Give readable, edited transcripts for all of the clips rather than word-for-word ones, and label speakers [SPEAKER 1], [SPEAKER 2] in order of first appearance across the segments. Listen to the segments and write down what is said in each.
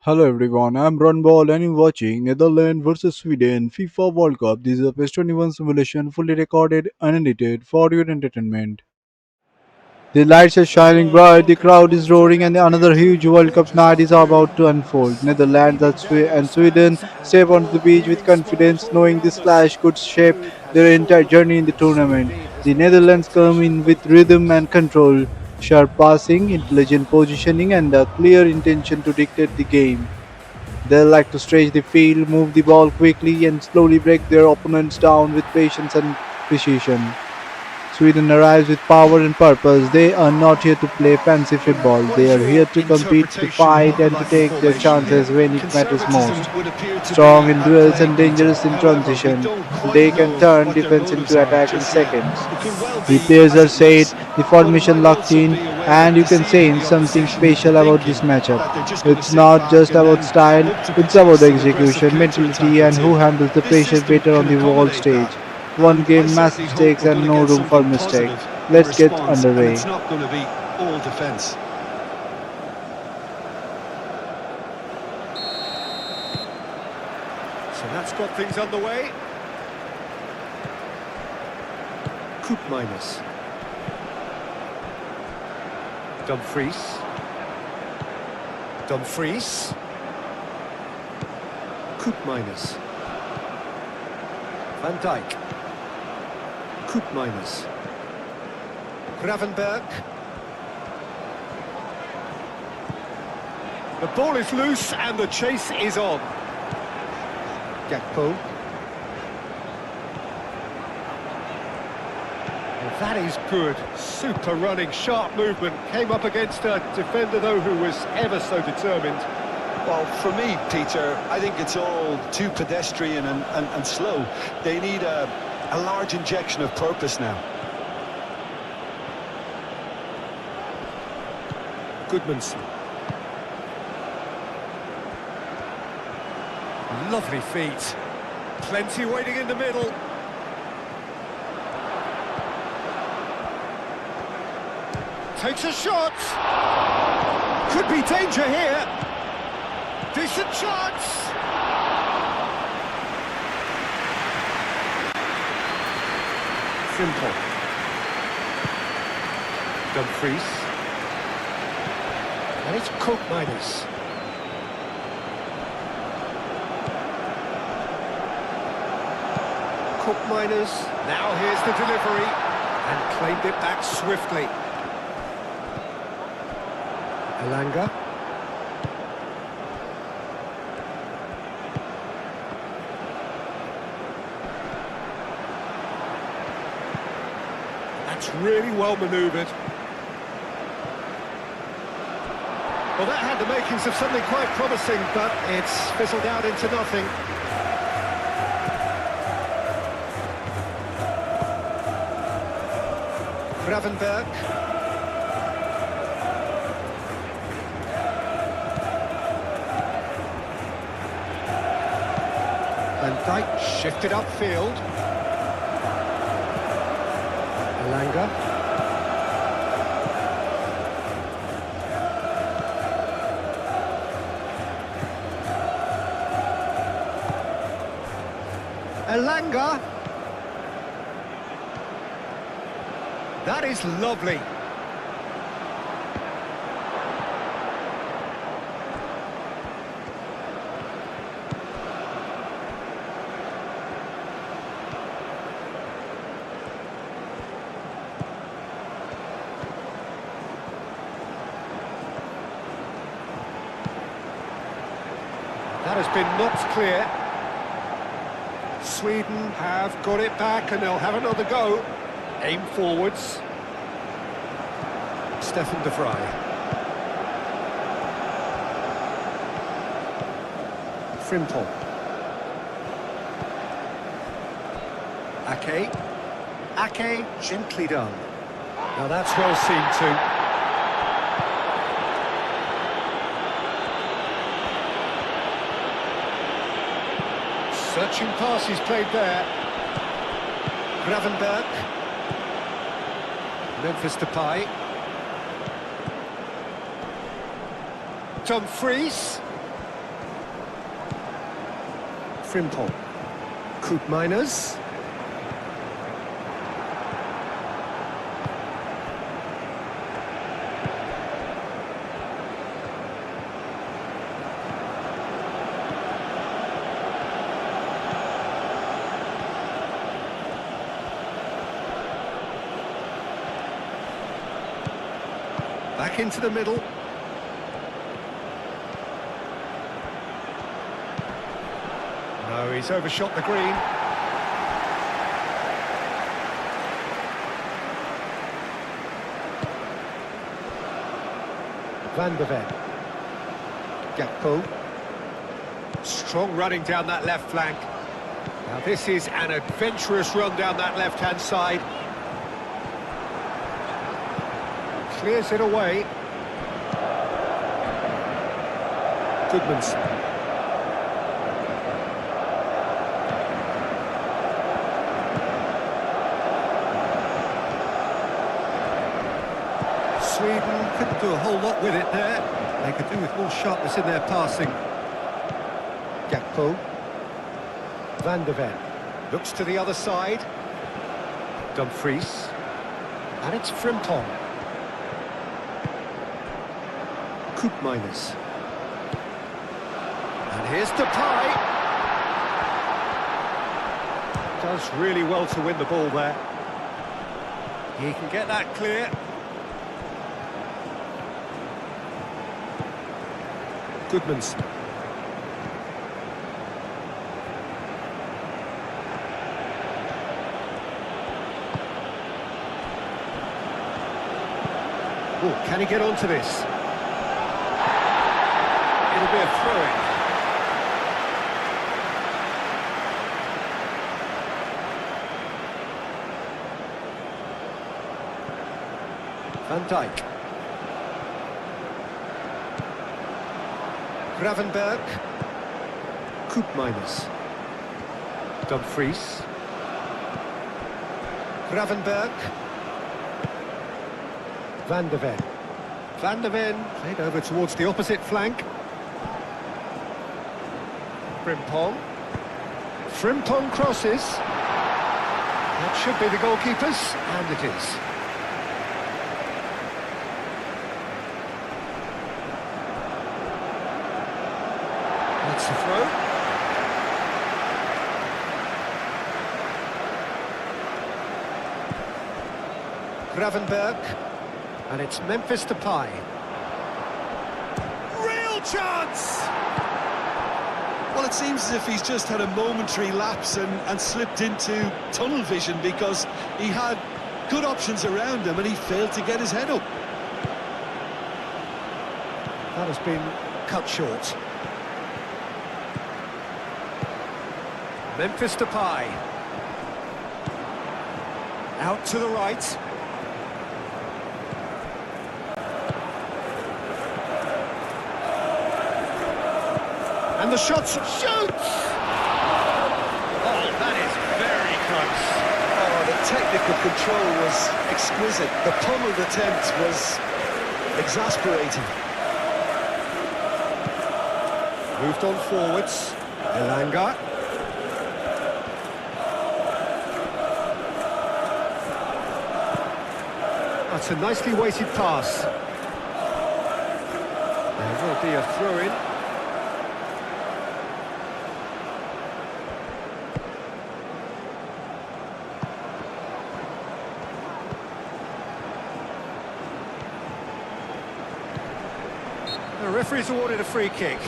[SPEAKER 1] Hello everyone, I'm Ron Ball and you're watching Netherlands vs Sweden FIFA World Cup. This is a PES 21 simulation fully recorded and edited for your entertainment. The lights are shining bright, the crowd is roaring, and another huge World Cup night is about to unfold. Netherlands and Sweden step onto the beach with confidence, knowing this clash could shape their entire journey in the tournament. The Netherlands come in with rhythm and control, sharp passing, intelligent positioning, and a clear intention to dictate the game. They like to stretch the field, move the ball quickly, and slowly break their opponents down with patience and precision. Sweden arrives with power and purpose. They are not here to play fancy football. They
[SPEAKER 2] What's
[SPEAKER 1] are here
[SPEAKER 2] your
[SPEAKER 1] to compete, to
[SPEAKER 2] interpretation
[SPEAKER 1] fight,
[SPEAKER 2] of
[SPEAKER 1] and to
[SPEAKER 2] that
[SPEAKER 1] take their
[SPEAKER 2] formation here?
[SPEAKER 1] chances when it matters
[SPEAKER 2] Conservatism
[SPEAKER 1] most.
[SPEAKER 2] would appear to
[SPEAKER 1] Strong
[SPEAKER 2] be
[SPEAKER 1] in
[SPEAKER 2] at
[SPEAKER 1] duels
[SPEAKER 2] play,
[SPEAKER 1] and
[SPEAKER 2] Peter.
[SPEAKER 1] dangerous in
[SPEAKER 2] However, we
[SPEAKER 1] transition,
[SPEAKER 2] don't quite
[SPEAKER 1] they can
[SPEAKER 2] know
[SPEAKER 1] turn
[SPEAKER 2] what their
[SPEAKER 1] defense
[SPEAKER 2] motives
[SPEAKER 1] into
[SPEAKER 2] are
[SPEAKER 1] attack in
[SPEAKER 2] just yet.
[SPEAKER 1] seconds.
[SPEAKER 2] It could well
[SPEAKER 1] The
[SPEAKER 2] be
[SPEAKER 1] players
[SPEAKER 2] as
[SPEAKER 1] are
[SPEAKER 2] it
[SPEAKER 1] set,
[SPEAKER 2] looks,
[SPEAKER 1] the
[SPEAKER 2] but it
[SPEAKER 1] formation
[SPEAKER 2] might
[SPEAKER 1] locked
[SPEAKER 2] also
[SPEAKER 1] in,
[SPEAKER 2] be a way
[SPEAKER 1] and
[SPEAKER 2] of
[SPEAKER 1] you can
[SPEAKER 2] deceiving
[SPEAKER 1] sense
[SPEAKER 2] the
[SPEAKER 1] something
[SPEAKER 2] opposition into
[SPEAKER 1] special about
[SPEAKER 2] thinking
[SPEAKER 1] this matchup.
[SPEAKER 2] that they're just going to
[SPEAKER 1] It's
[SPEAKER 2] sit
[SPEAKER 1] not
[SPEAKER 2] back
[SPEAKER 1] just
[SPEAKER 2] and
[SPEAKER 1] about
[SPEAKER 2] then
[SPEAKER 1] style,
[SPEAKER 2] hope to
[SPEAKER 1] it's about
[SPEAKER 2] produce
[SPEAKER 1] the
[SPEAKER 2] an aggressive
[SPEAKER 1] execution,
[SPEAKER 2] counter-attack
[SPEAKER 1] mentality,
[SPEAKER 2] or
[SPEAKER 1] and
[SPEAKER 2] two.
[SPEAKER 1] who handles the
[SPEAKER 2] This
[SPEAKER 1] pressure
[SPEAKER 2] system
[SPEAKER 1] better on
[SPEAKER 2] can
[SPEAKER 1] the world
[SPEAKER 2] accommodate that,
[SPEAKER 1] stage. One
[SPEAKER 2] and I
[SPEAKER 1] game, massive
[SPEAKER 2] certainly hope
[SPEAKER 1] stakes,
[SPEAKER 2] we're going
[SPEAKER 1] and
[SPEAKER 2] to
[SPEAKER 1] no
[SPEAKER 2] get
[SPEAKER 1] room for
[SPEAKER 2] something
[SPEAKER 1] mistake.
[SPEAKER 2] positive in
[SPEAKER 1] Let's get
[SPEAKER 2] response, and
[SPEAKER 1] underway.
[SPEAKER 2] it's not going to be all defence. So that's got things underway. Coop minus. Dumfries. Dumfries. Coop minus. Van Dijk. Coop minus. Gravenberg. The ball is loose and the chase is on. Gakpo. Well, that is good. Super running, sharp movement. Came up against a defender, though, who was ever so determined.
[SPEAKER 3] Well, for me, Peter, I think it's all too pedestrian and slow. They need a large injection of purpose now.
[SPEAKER 2] Goodmanson. Lovely feet. Plenty waiting in the middle. Takes a shot. Could be danger here. Decent chance. Simple. Dumfries. And it's Cook minus. Cook minus. Now here's the delivery. And claimed it back swiftly. Elanga. That's really well manoeuvred. Well, that had the makings of something quite promising, but it's fizzled out into nothing. Gravenberg. Van Dijk shifted upfield. Elanga. Elanga. That is lovely. That has been knocked clear. Sweden have got it back and they'll have another go. Aim forwards. Stefan de Vrij. Frimpong. Ake. Ake, gently done. Now that's well seen too. Searching pass he's played there. Gravenberg. Memphis Depay. Dumfries. Frimpong. Koopmeiners. Back into the middle. No, he's overshot the green. Van de Ven. Gakpo. Strong running down that left flank. Now this is an adventurous run down that left-hand side. Clears it away. Goodmanson. Sweden couldn't do a whole lot with it there. They could do with more sharpness in their passing. Gakpo. Van de Ven. Looks to the other side. Dumfries. And it's Frimpong. Koopmeiners. And here's Depay. Does really well to win the ball there. He can get that clear. Goodmanson. Oh, can he get onto this? It'll be a throw-in. Van Dijk. Gravenberg. Koopmeiners. Dumfries. Gravenberg. Van de Ven. Van de Ven played over towards the opposite flank. Frimpong. Frimpong crosses. That should be the goalkeeper's, and it is. That's the throw. Gravenberg. And it's Memphis Depay. Real chance!
[SPEAKER 3] Well, it seems as if he's just had a momentary lapse and slipped into tunnel vision, because he had good options around him and he failed to get his head up.
[SPEAKER 2] That has been cut short. Memphis Depay. Out to the right. And the shot shoots! Oh, that is very close.
[SPEAKER 3] Oh, the technical control was exquisite. The pummeled attempt was exasperating.
[SPEAKER 2] Moved on forwards. Elanga. That's a nicely weighted pass. There will be a throw-in. The referee's awarded a free kick.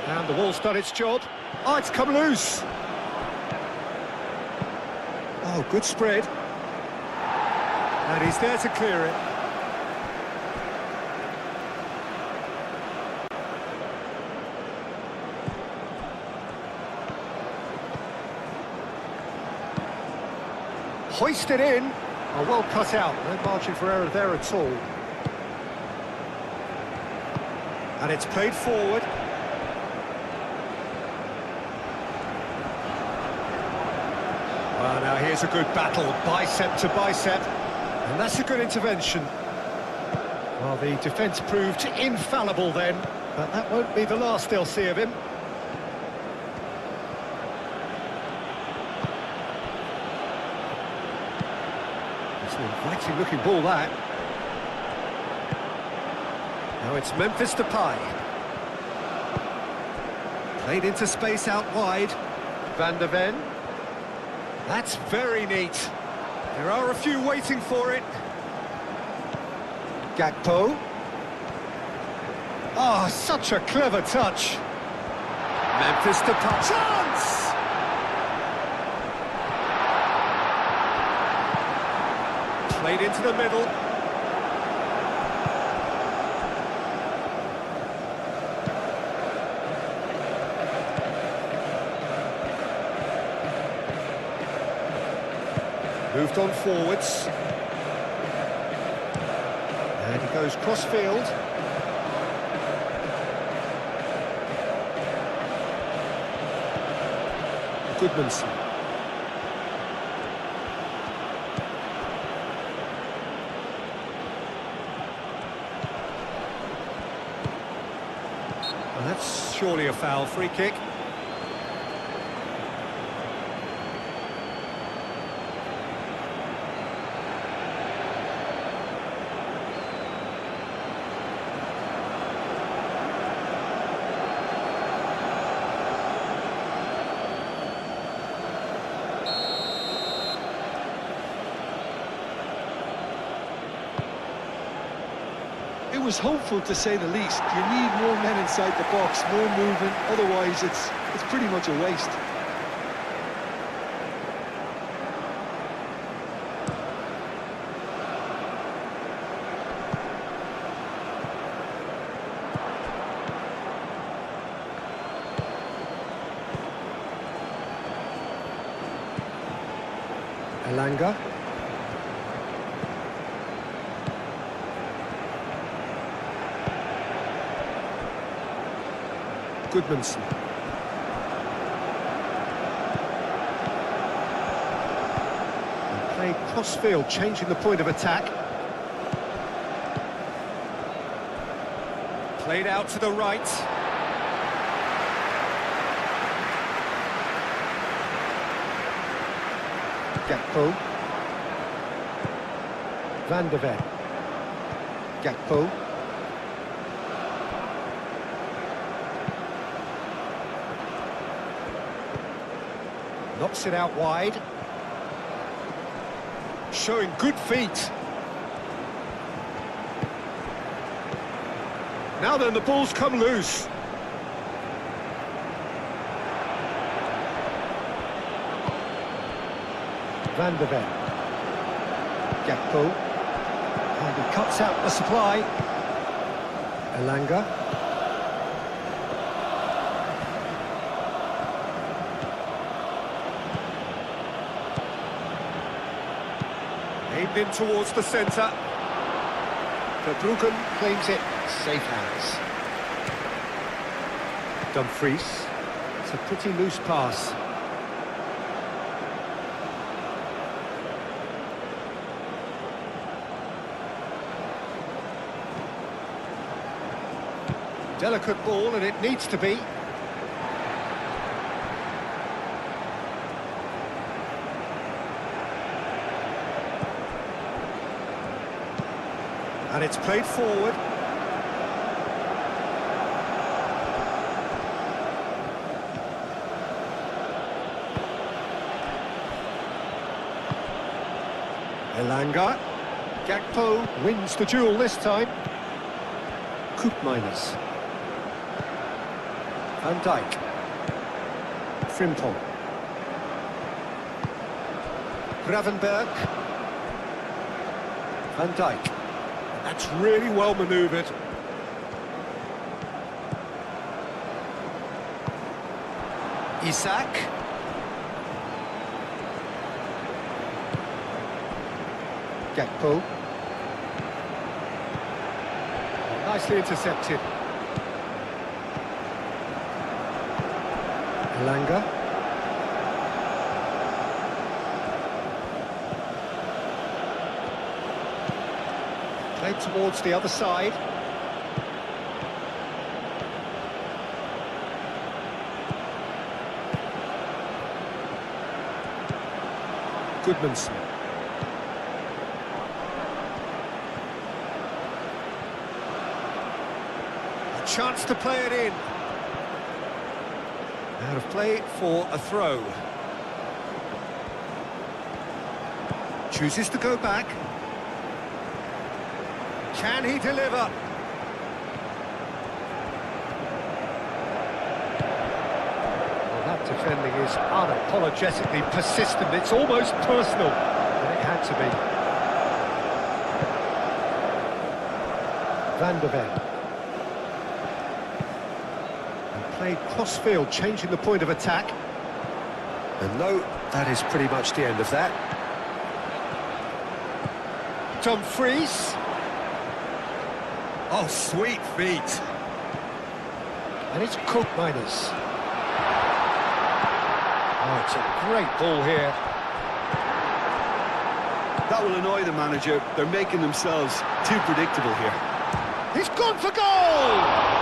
[SPEAKER 2] And the ball's done its job. Oh, it's come loose. Oh, good spread. And he's there to clear it. Hoisted in. Oh, well cut out, no margin for error there at all. And it's played forward. Well, now here's a good battle, bicep to bicep. And that's a good intervention. Well, the defence proved infallible then, but that won't be the last they'll see of him. It's an inviting looking ball, that. Now it's Memphis Depay. Played into space out wide. Van der Ven. That's very neat. There are a few waiting for it. Gakpo. Oh, such a clever touch. Memphis Depay. Chance! Played into the middle. Moved on forwards. And he goes cross-field. Goodmanson. Well, that's surely a foul, free kick.
[SPEAKER 3] It was hopeful, to say the least. You need more men inside the box, more movement, otherwise it's pretty much a waste.
[SPEAKER 2] Elanga. Goodmanson. And played cross-field, changing the point of attack. Played out to the right. Gakpo. Van der Ven. Gakpo. Knocks it out wide. Showing good feet. Now then, the ball's come loose. Van der Ven. Gakpo. And he cuts out the supply. Elanga. Aimed in towards the centre. Verbruggen claims it. Safe hands. Dumfries. It's a pretty loose pass. Delicate ball, and it needs to be. And it's played forward. Elanga. Gakpo wins the duel this time. Koopmeiners. Van Dijk. Frimpong. Gravenberg. Van Dijk. That's really well manoeuvred. Isak. Gakpo. Nicely intercepted. Elanga. Played towards the other side. Goodmanson. A chance to play it in. Out of play for a throw. Chooses to go back. Can he deliver? Well, that defending is unapologetically persistent. It's almost personal, but it had to be. Van der Ven. And played cross-field, changing the point of attack. And no, that is pretty much the end of that. Dumfries. Oh, sweet feet. And it's Koopmeiners. Oh, it's a great ball here.
[SPEAKER 3] That will annoy the manager. They're making themselves too predictable here.
[SPEAKER 2] He's gone for goal!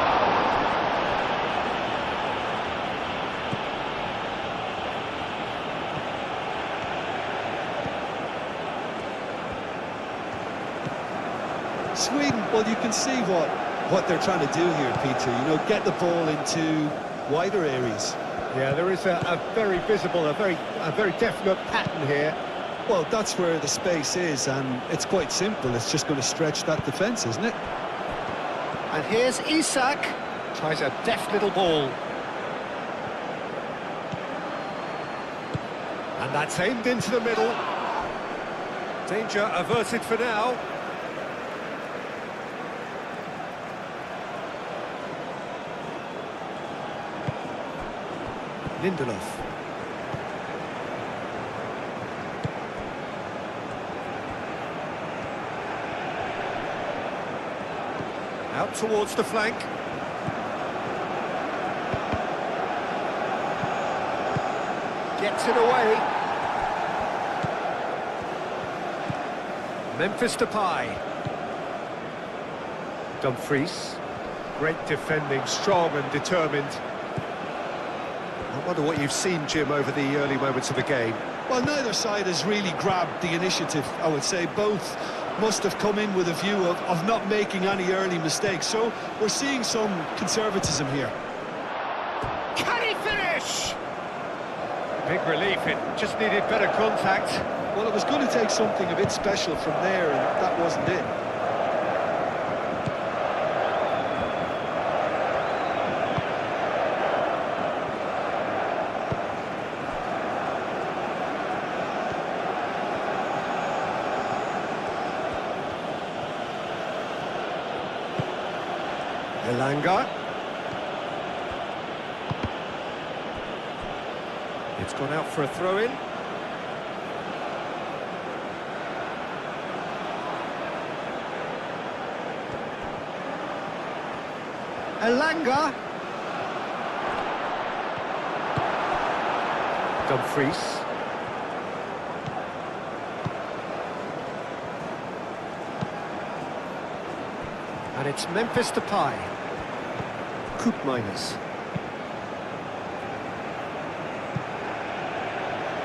[SPEAKER 3] Sweden, well, you can see what they're trying to do here, Peter. You know, get the ball into wider areas.
[SPEAKER 2] Yeah, there is a very visible, a very definite pattern here.
[SPEAKER 3] Well, that's where the space is, and it's quite simple. It's just going to stretch that defence, isn't it?
[SPEAKER 2] And here's Isak. Tries a deft little ball. And that's aimed into the middle. Danger averted for now. Lindelof. Out towards the flank. Gets it away. Memphis Depay. Dumfries. Great defending, strong and determined. I wonder what you've seen, Jim, over the early moments of the game.
[SPEAKER 3] Well, neither side has really grabbed the initiative, I would say. Both must have come in with a view of not making any early mistakes. So we're seeing some conservatism here.
[SPEAKER 2] Can he finish? Big relief, it just needed better contact.
[SPEAKER 3] Well, it was going to take something a bit special from there, and that wasn't it.
[SPEAKER 2] Elanga. It's gone out for a throw-in. Elanga. Dumfries. And it's Memphis Depay. Koopmeiners.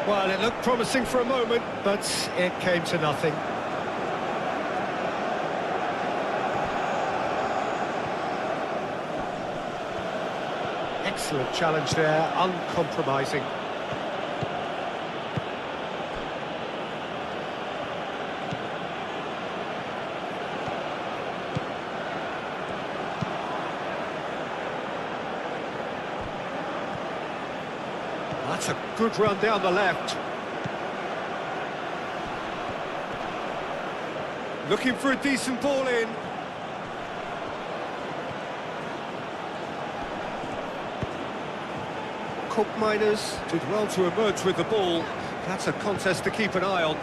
[SPEAKER 2] Well, it looked promising for a moment, but it came to nothing. Excellent challenge there, uncompromising. That's a good run down the left. Looking for a decent ball in. Koopmeiners did well to emerge with the ball. That's a contest to keep an eye on.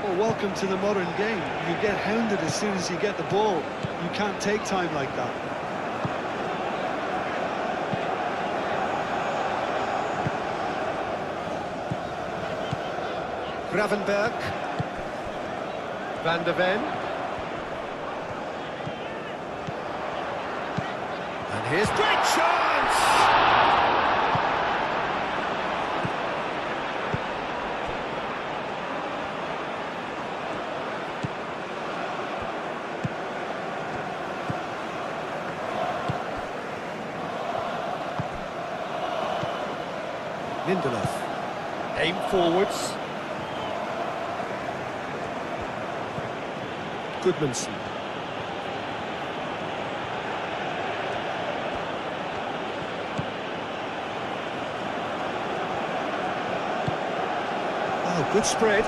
[SPEAKER 3] Well, welcome to the modern game. You get hounded as soon as you get the ball. You can't take time like that.
[SPEAKER 2] Gravenberg. Van der Ven. And here's great chance! Lindelof. Aim forwards. Goodmanson. Oh, good spread.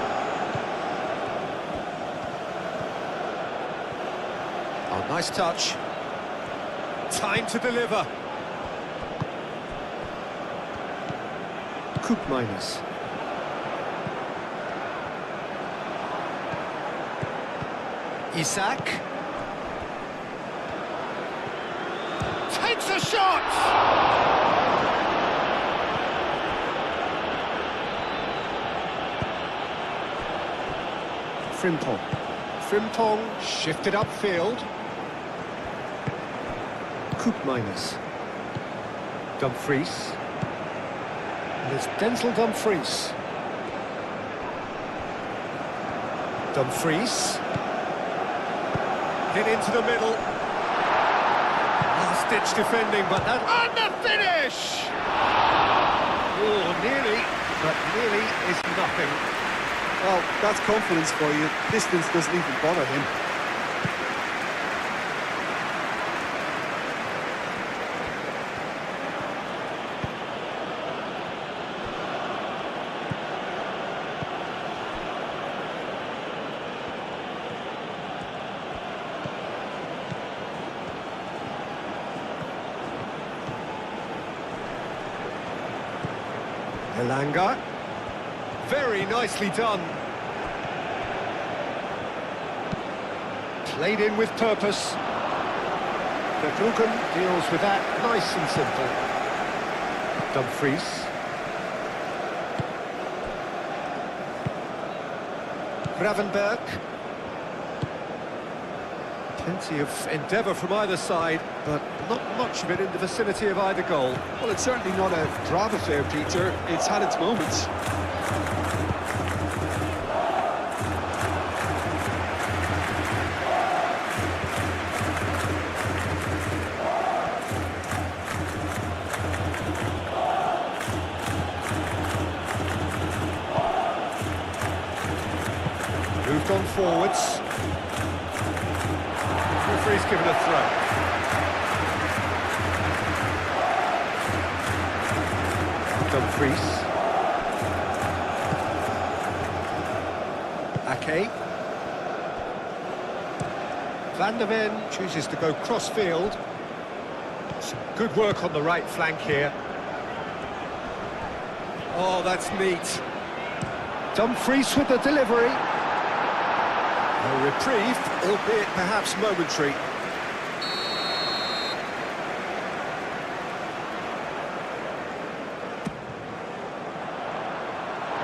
[SPEAKER 2] Oh, nice touch. Time to deliver. Koopmeiners. Isaac. Takes a shot! Frimpong. Frimpong shifted upfield. Koopmeiners. Dumfries. And it's Denzel Dumfries. Dumfries. Hit into the middle. Last-ditch defending, but that... And the finish! Oh, nearly, but nearly is nothing.
[SPEAKER 3] Well, that's confidence for you. Distance doesn't even bother him.
[SPEAKER 2] Elanga. Very nicely done. Played in with purpose. Verbruggen deals with that nice and simple. Dumfries. Gravenberg. Plenty of endeavour from either side, but not much of it in the vicinity of either goal.
[SPEAKER 3] Well, it's certainly not a drab affair, Peter. It's had its moments.
[SPEAKER 2] Moved on forwards. Referee's given a throw. Dumfries. Ake. Van der Ven chooses to go cross-field. Some good work on the right flank here. Oh, that's neat. Dumfries with the delivery. A reprieve, albeit perhaps momentary.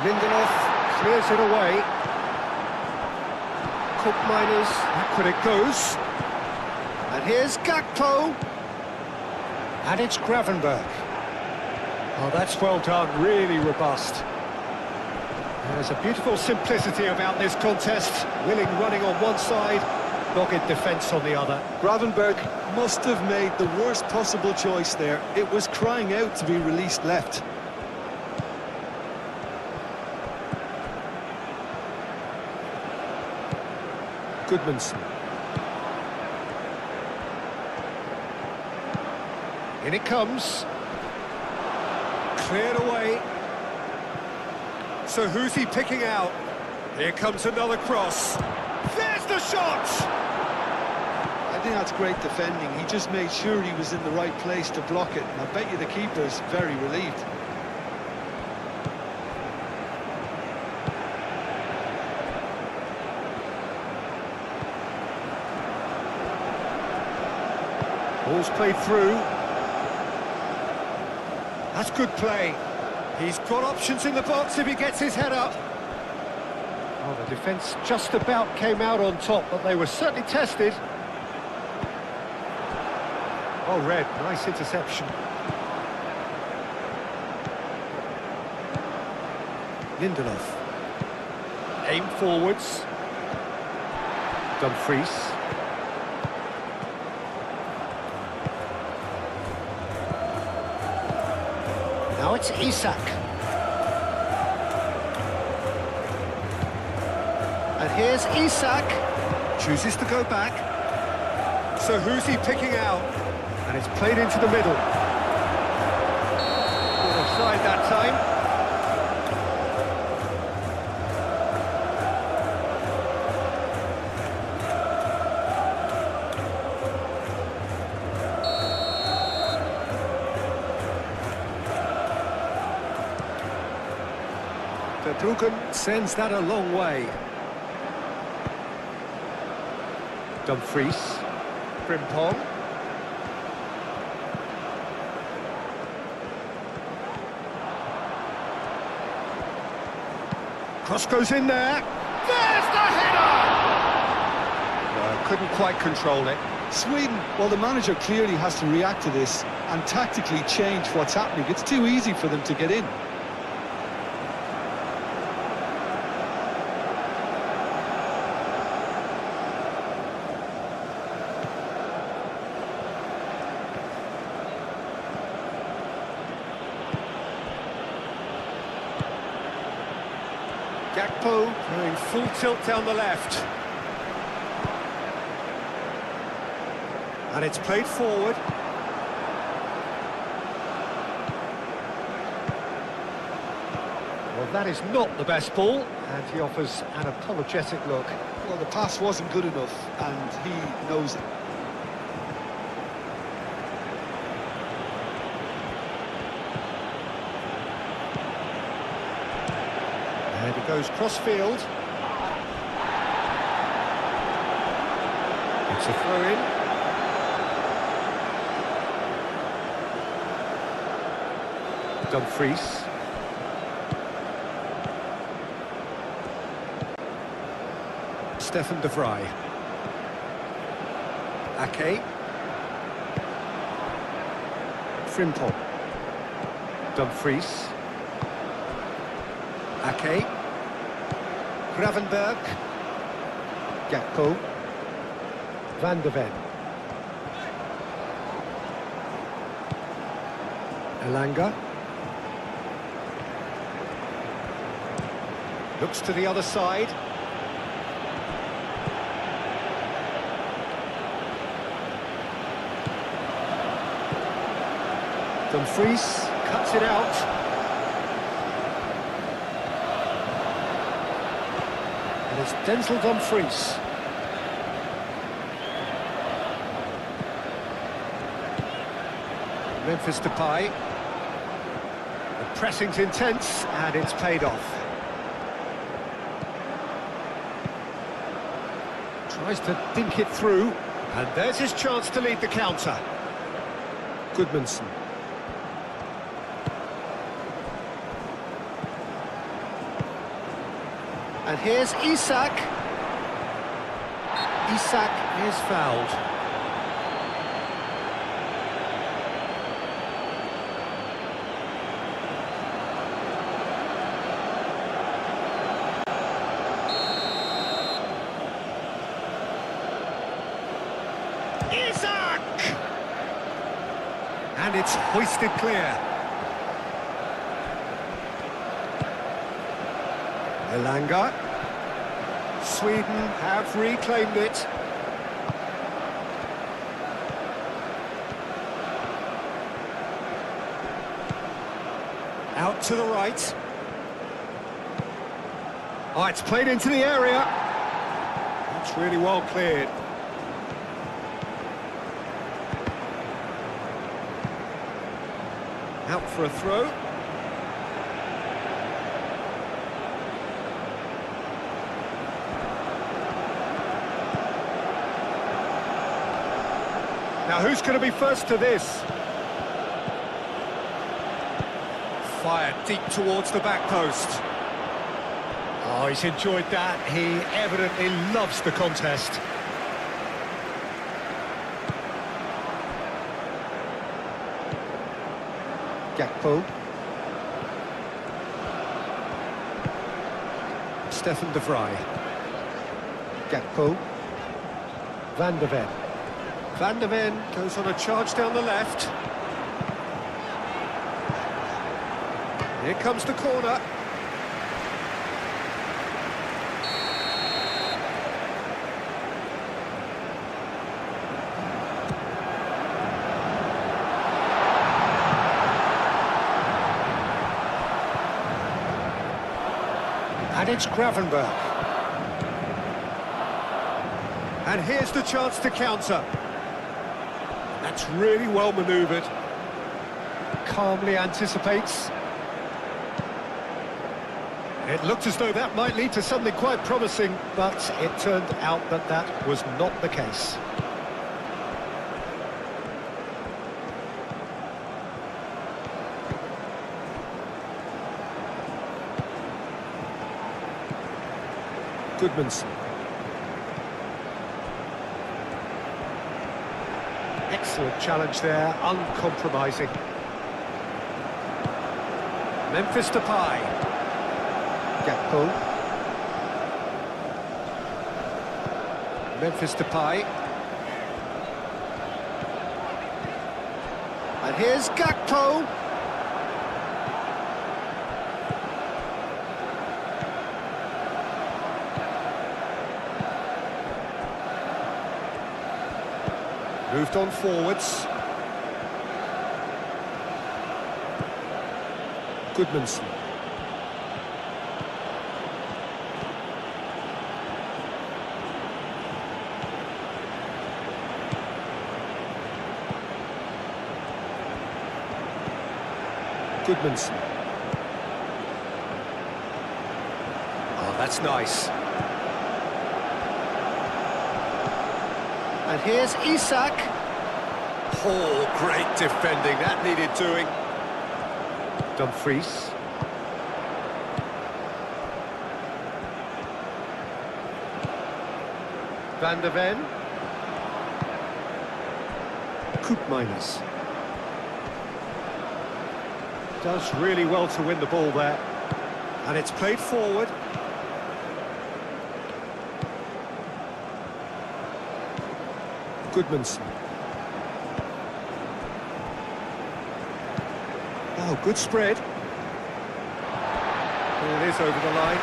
[SPEAKER 2] Lindelof clears it away. Koopmeiners, back it goes. And here's Gakpo. And it's Gravenberg. Oh, that's well done, really robust. There's a beautiful simplicity about this contest. Willing running on one side, dogged defence on the other.
[SPEAKER 3] Gravenberg must have made the worst possible choice there. It was crying out to be released left.
[SPEAKER 2] Goodmanson. In it comes. Cleared away. So who's he picking out? Here comes another cross. There's the shot!
[SPEAKER 3] I think that's great defending. He just made sure he was in the right place to block it. And I bet you the keeper's very relieved.
[SPEAKER 2] Ball's played through. That's good play. He's got options in the box if he gets his head up. Oh, the defence just about came out on top, but they were certainly tested. Oh, Red, nice interception. Lindelof. Aim forwards. Dumfries. Now it's Isak. And here's Isak. Chooses to go back. So who's he picking out? And it's played into the middle. Offside that time. Verbruggen sends that a long way. Dumfries. Frimpong. Cross goes in there. There's the header! Couldn't quite control it.
[SPEAKER 3] Sweden, well, the manager clearly has to react to this and tactically change what's happening. It's too easy for them to get in.
[SPEAKER 2] Gakpo going full tilt down the left. And it's played forward. Well, that is not the best ball, and he offers an apologetic look.
[SPEAKER 3] Well, the pass wasn't good enough, and he knows it.
[SPEAKER 2] And he goes cross-field. It's a throw-in. Dumfries. Stefan de Vrij. Ake. Frimpong. Dumfries. Ake. Gravenberg. Gakpo. Van de Ven. Elanga. Looks to the other side. Dumfries cuts it out. And it's Denzel Dumfries. Memphis Depay. The pressing's intense, and it's paid off. Tries to dink it through, and there's his chance to lead the counter. Goodmanson. And here's Isak. Isak is fouled. Isak! And it's hoisted clear. Elanga. Sweden have reclaimed it. Out to the right. Oh, it's played into the area. That's really well cleared. Out for a throw. Now Now, who's going to be first to this? Fired deep towards the back post. Oh, he's enjoyed that. He evidently loves the contest. Gakpo. Stefan de Vrij. Gakpo. Van de Ven. Van de Ven goes on a charge down the left. Here comes the corner. And it's Gravenberch. And here's the chance to counter. That's really well manoeuvred. Calmly anticipates. It looked as though that might lead to something quite promising, but it turned out that that was not the case. Goodmanson. Excellent challenge there, uncompromising. Memphis Depay. Gakpo. Memphis Depay. And here's Gakpo. Moved on forwards. Goodmanson. Goodmanson. Oh, that's nice. And here's Isak. Oh, great defending. That needed doing. Dumfries. Van de Ven. Koopmeiners. Does really well to win the ball there. And it's played forward. Goodmanson. Oh, good spread. Ball is over the line.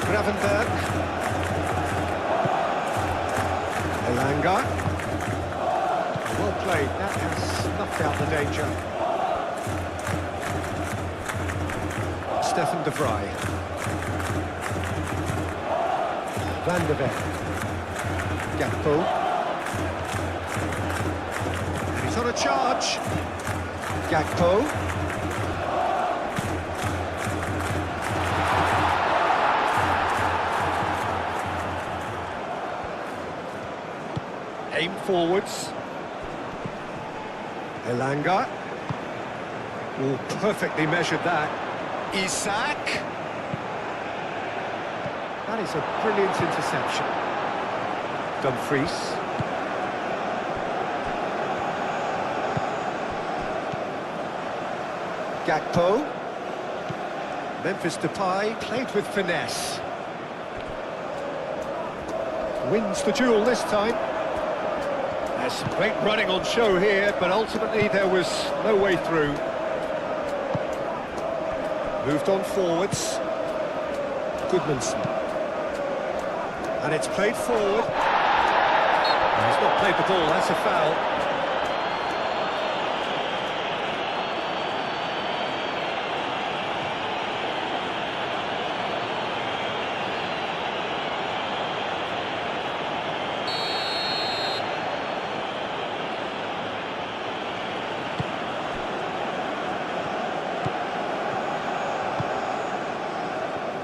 [SPEAKER 2] Gravenberch. Elanga. Well played. That has snuffed out the danger. Stefan de Vrij. Van de Ven. Gakpo. And he's on a charge. Gakpo. Aim forwards. Elanga. Oh, perfectly measured that. Isak. That is a brilliant interception. Dumfries. Gakpo. Memphis Depay played with finesse. Wins the duel this time. There's some great running on show here, but ultimately there was no way through. Moved on forwards. Goodmanson. And it's played forward. He's not played the ball, that's a foul.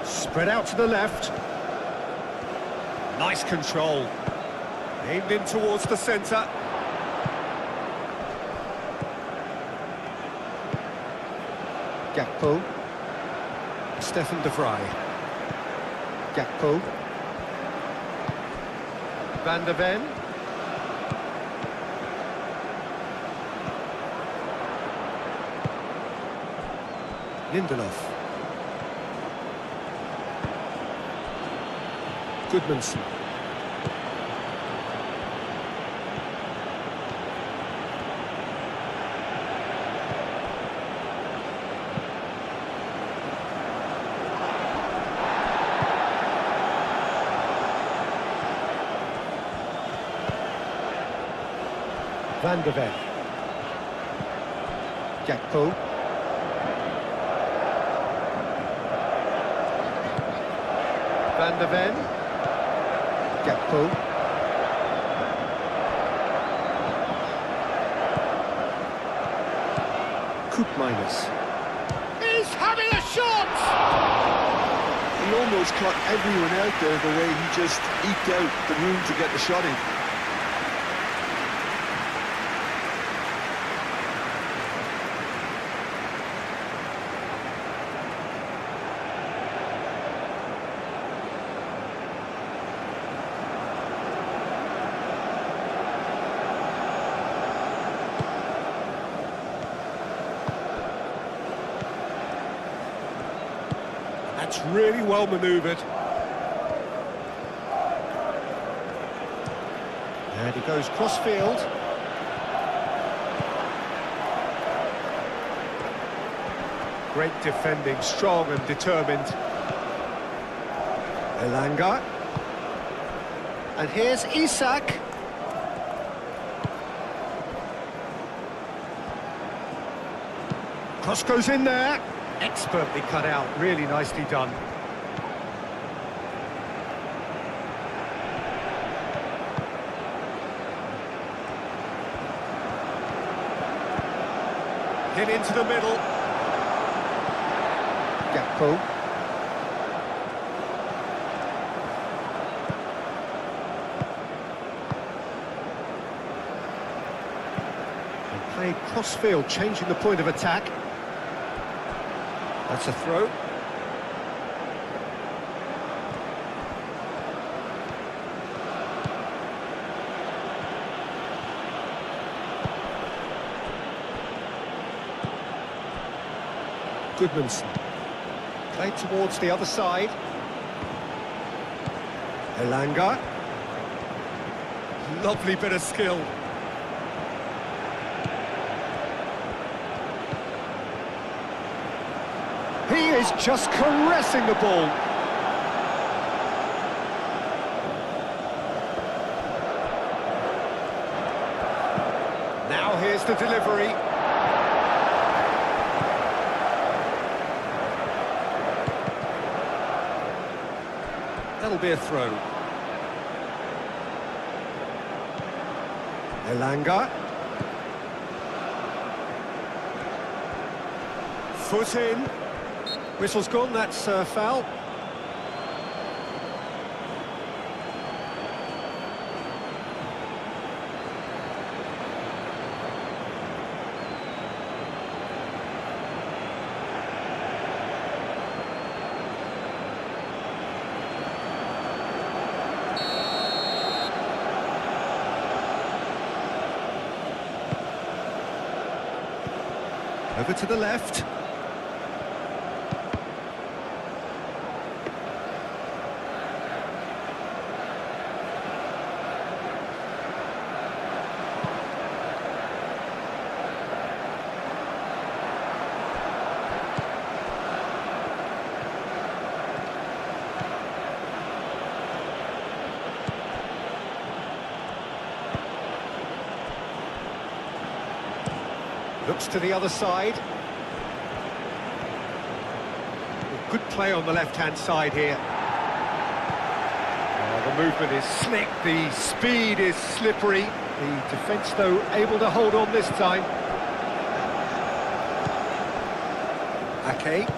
[SPEAKER 2] Spread out to the left. Nice control. Aimed in towards the centre. Gakpo. Stefan de Vrij. Gakpo. Van der Ven. Lindelof. Goodmanson. Van der Ven. Gakpo. Van der Ven. Gakpo. Koopmeiners. He's having a shot!
[SPEAKER 3] He almost caught everyone out there the way he just eked out the room to get the shot in.
[SPEAKER 2] That's really well manoeuvred. And he goes cross-field. Great defending, strong and determined. Elanga. And here's Isak. Cross goes in there. Expertly cut out, really nicely done. Hit into the middle. Gakpo. And played cross-field, changing the point of attack. That's a throw. Goodmanson. Played towards the other side. Elanga. Lovely bit of skill. He is just caressing the ball. Now here's the delivery. That'll be a throw. Elanga. Foot in. Whistle's gone, that's foul. Over to the left. Looks to the other side. Good play on the left-hand side here. Oh, the movement is slick, the speed is slippery. The defence, though, able to hold on this time. Ake.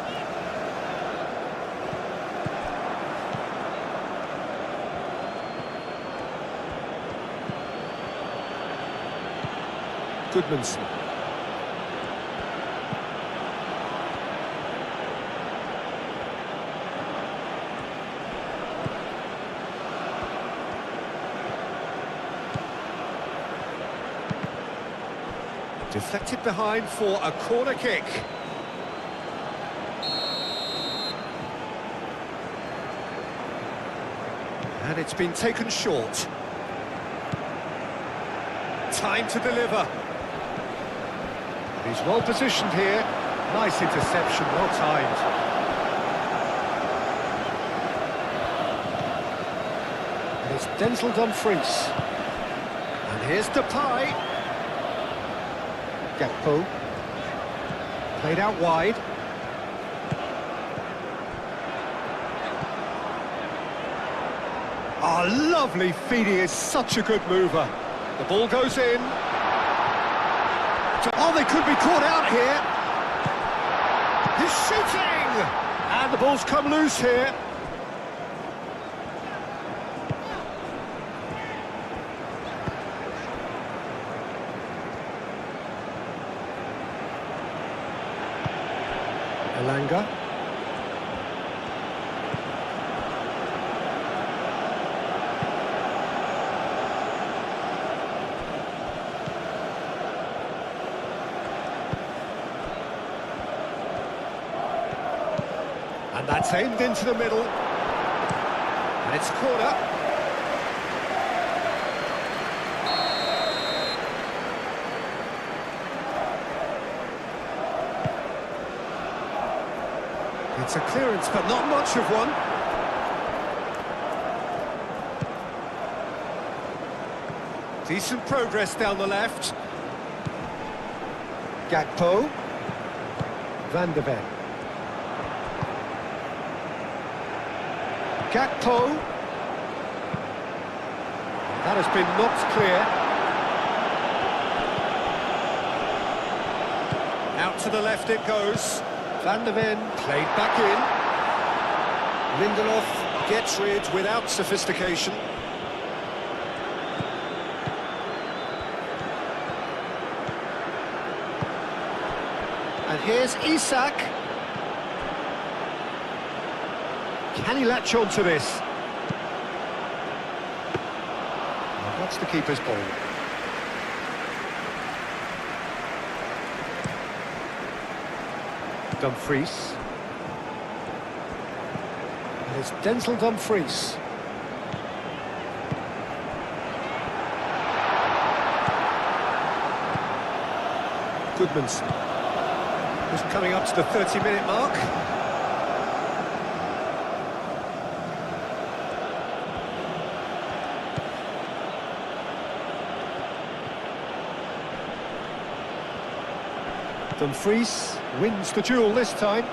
[SPEAKER 2] Goodmanson. Deflected behind for a corner kick. And it's been taken short. Time to deliver. He's well positioned here. Nice interception, well timed. And it's Denzel Dumfries. And here's Depay. Gakpo. Played out wide. Oh, lovely feed. He is such a good mover. The ball goes in. Oh, they could be caught out here. He's shooting! And the ball's come loose here. Elanga. And that's aimed into the middle. And it's corner. It's a clearance, but not much of one. Decent progress down the left. Gakpo. Van de Ven. Gakpo. That has been knocked clear. Out to the left it goes. Van de Ven played back in. Lindelof gets rid without sophistication. And here's Isak. Can he latch on to this? Well, that's the keeper's ball. Dumfries. And it's Denzel Dumfries. Goodmanson. Just coming up to the 30-minute mark. Dumfries wins the duel this time.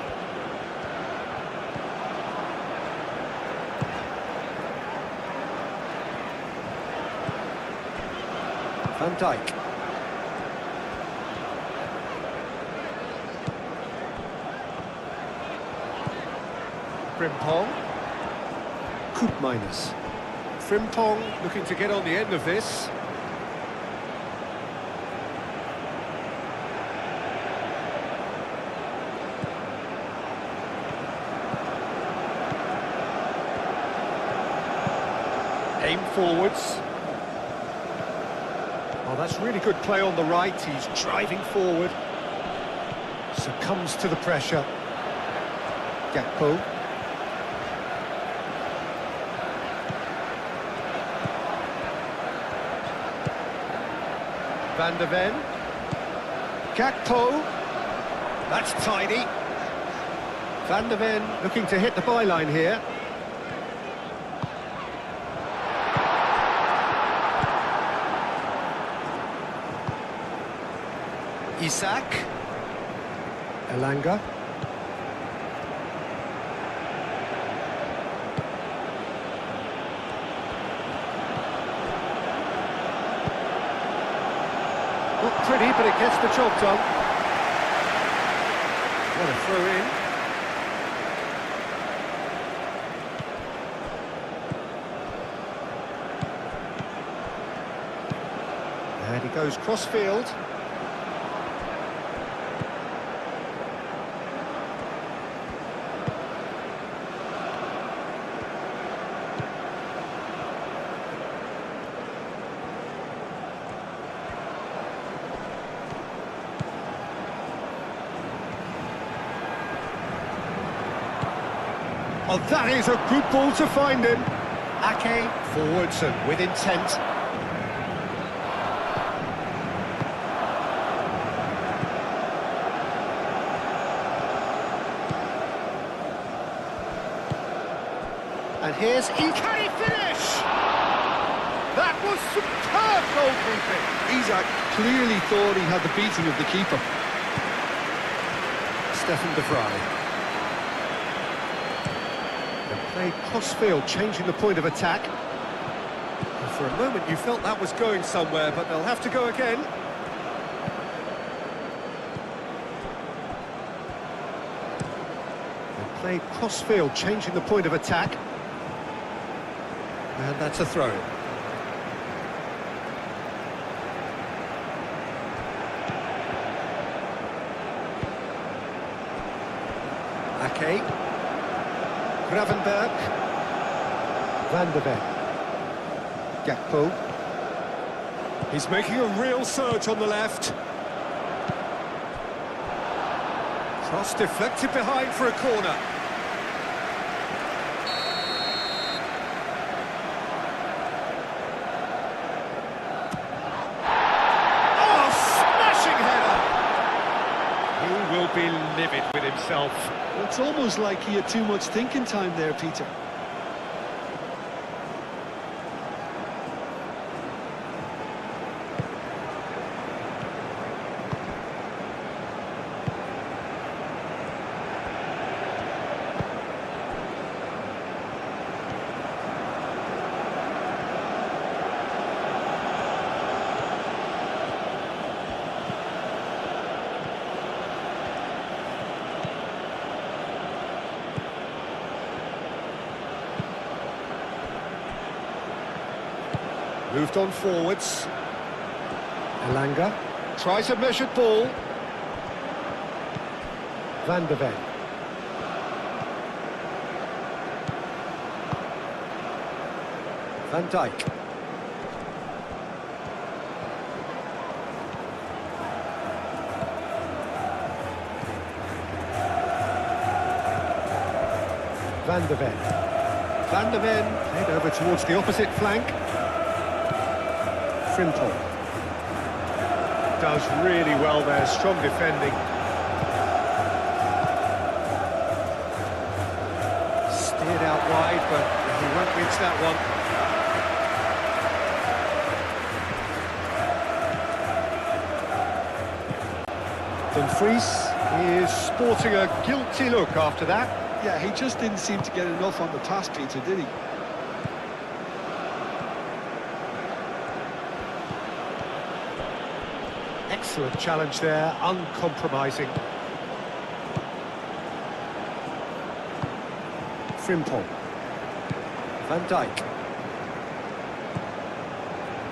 [SPEAKER 2] Van Dijk. Frimpong. Koopmeiners. Frimpong looking to get on the end of this. Aim forwards. Oh, that's really good play on the right. He's driving forward. Succumbs to the pressure. Gakpo. Van de Ven. Gakpo. That's tidy. Van de Ven looking to hit the byline here. Isak. Elanga. Not pretty, but it gets the job done. What a throw in. And he goes cross field. Oh, that is a good ball to find him. Ake forwards and with intent. And here's can he finish? That was superb goalkeeping.
[SPEAKER 3] Isak clearly thought he had the beating of the keeper.
[SPEAKER 2] Stefan de Vrij. They played cross-field, changing the point of attack. And for a moment you felt that was going somewhere, but they'll have to go again. They played cross-field, changing the point of attack. And that's a throw. Ake. Gravenberg. Van de Ven. Gakpo. He's making a real surge on the left. Cross deflected behind for a corner. Be livid with himself.
[SPEAKER 3] It's almost like he had too much thinking time there, Peter.
[SPEAKER 2] Moved on forwards. Elanga tries a measured ball. Van de Ven. Van Dijk. Van de Ven. Van de Ven head over towards the opposite flank. Frimpong. Does really well there, strong defending. Steered out wide, but he won't reach that one. Dumfries is sporting a guilty look after that.
[SPEAKER 3] Yeah, he just didn't seem to get enough on the pass, Peter, did he?
[SPEAKER 2] Excellent challenge there, uncompromising. Frimpong. Van Dijk.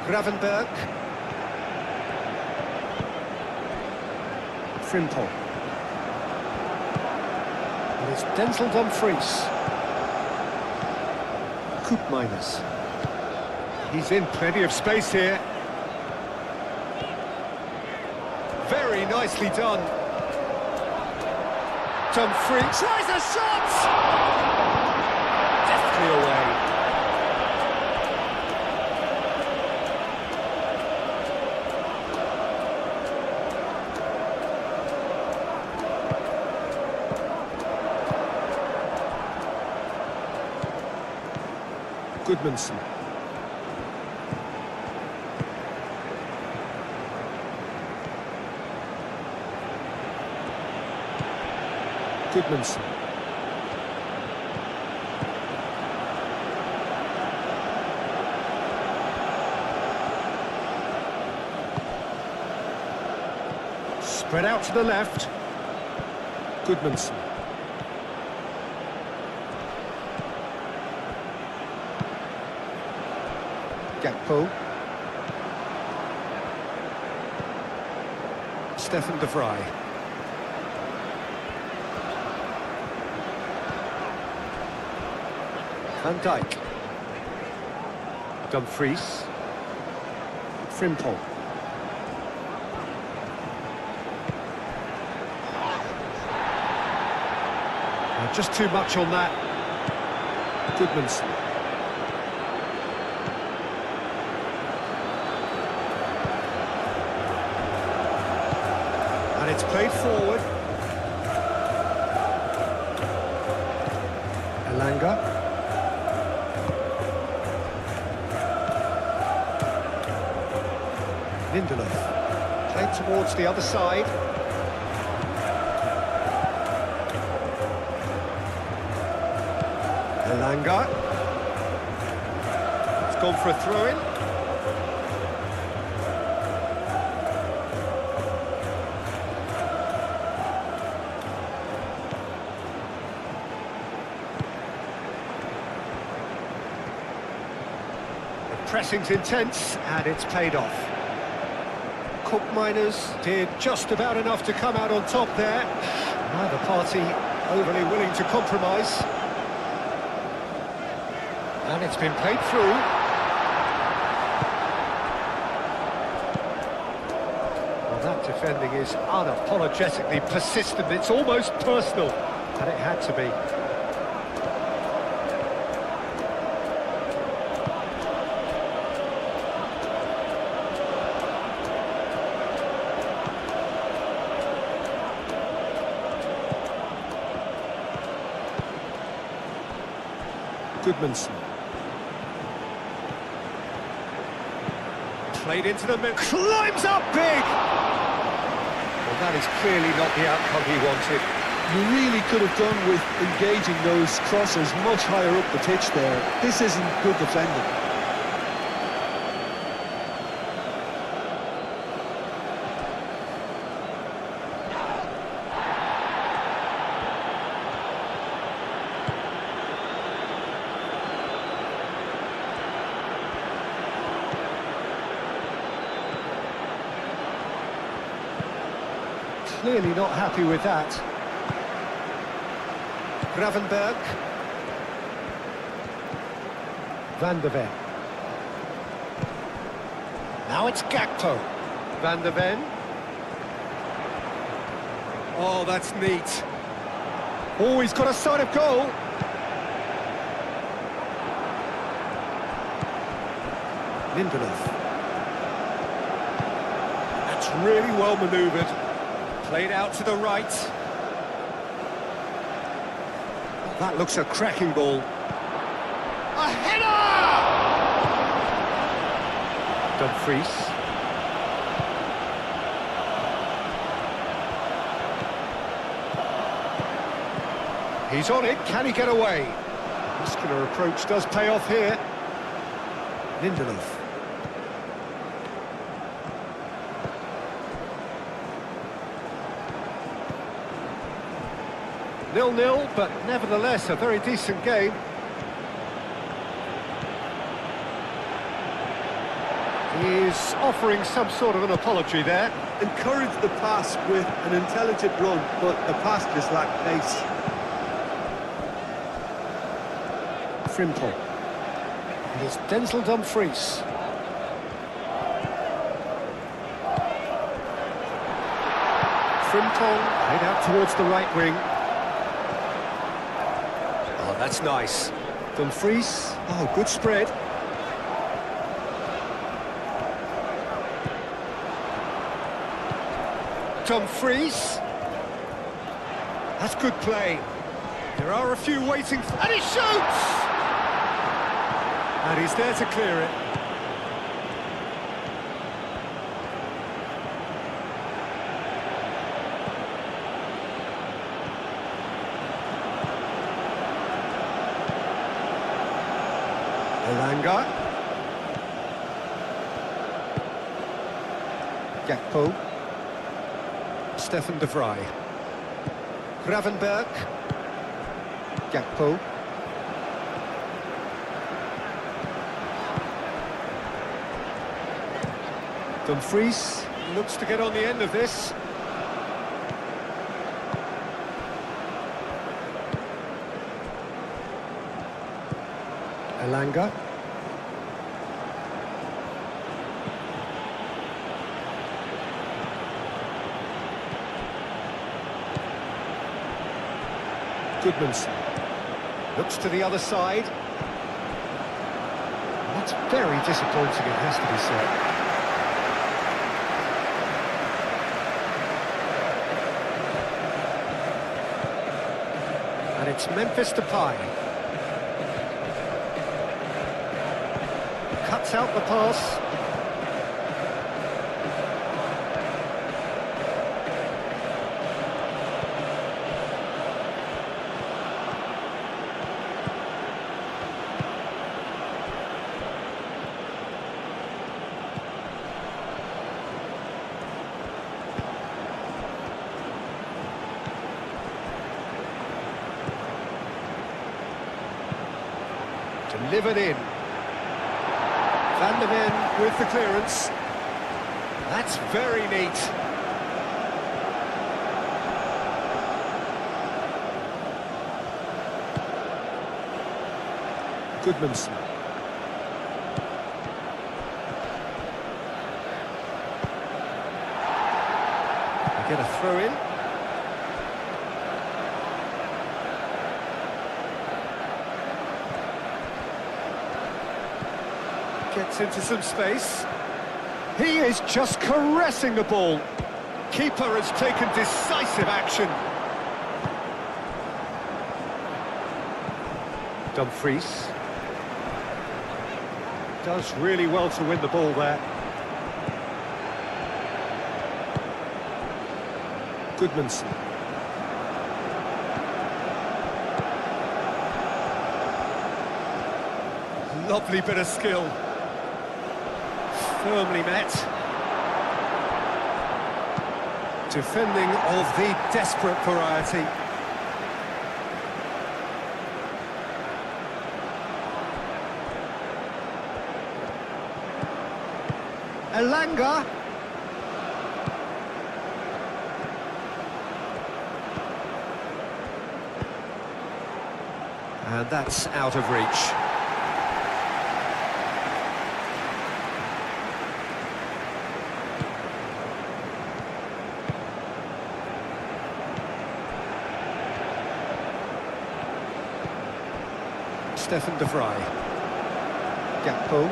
[SPEAKER 2] Gravenberg. Frimpong. And it's Denzel Dumfries. Koopmeiners. He's in plenty of space here. Very nicely done. Dumfries tries a shot! Deftly away. Goodmanson. Goodmanson. Spread out to the left. Goodmanson. Gakpo. Stefan de Vrij. Van Dijk. Dumfries. Frimpong. Just too much on that. Goodmanson. And it's played forward. Elanga. Lindelof. Played towards the other side. Elanga. It's gone for a throw-in. The pressing's intense, and it's paid off. Cook Miners did just about enough to come out on top there. Neither party overly willing to compromise. And it's been played through. Well, that defending is unapologetically persistent. It's almost personal, and it had to be. Goodmanson. Played into the middle, climbs up big! Well, that is clearly not the outcome he wanted.
[SPEAKER 3] You really could have done with engaging those crosses much higher up the pitch there. This isn't good defending.
[SPEAKER 2] Clearly not happy with that. Gravenberg. Van der Ven. Now it's Gakpo. Van der Ven. Oh, that's neat. Oh, he's got a sight of goal. Lindelof. That's really well manoeuvred. Played out to the right. That looks a cracking ball. A header! Dumfries. He's on it, can he get away? Muscular approach does pay off here. Lindelof. 0-0, but nevertheless a very decent game. He is offering some sort of an apology there.
[SPEAKER 3] Encouraged the pass with an intelligent run, but the pass just lacked pace.
[SPEAKER 2] Frimpong. And it's Denzel Dumfries. Frimpong played out towards the right wing. Oh, that's nice. Dumfries. Oh, good spread. Dumfries. That's good play. There are a few waiting and he shoots! And he's there to clear it. Elanga. Gakpo. Stefan de Vrij. Gravenberg. Gakpo. Dumfries looks to get on the end of this. Elanga. Goodmanson looks to the other side. It's very disappointing, it has to be said. And it's Memphis Depay. Cuts out the pass. Delivered in. Van der Ven with the clearance. That's very neat. Goodmanson. They get a throw in. Gets into some space. He is just caressing the ball. Keeper has taken decisive action. Dumfries does really well to win the ball there. Goodmanson. Lovely bit of skill. Firmly met. Defending of the desperate variety. Elanga. And that's out of reach. Stefan de Vrij. Gakpo.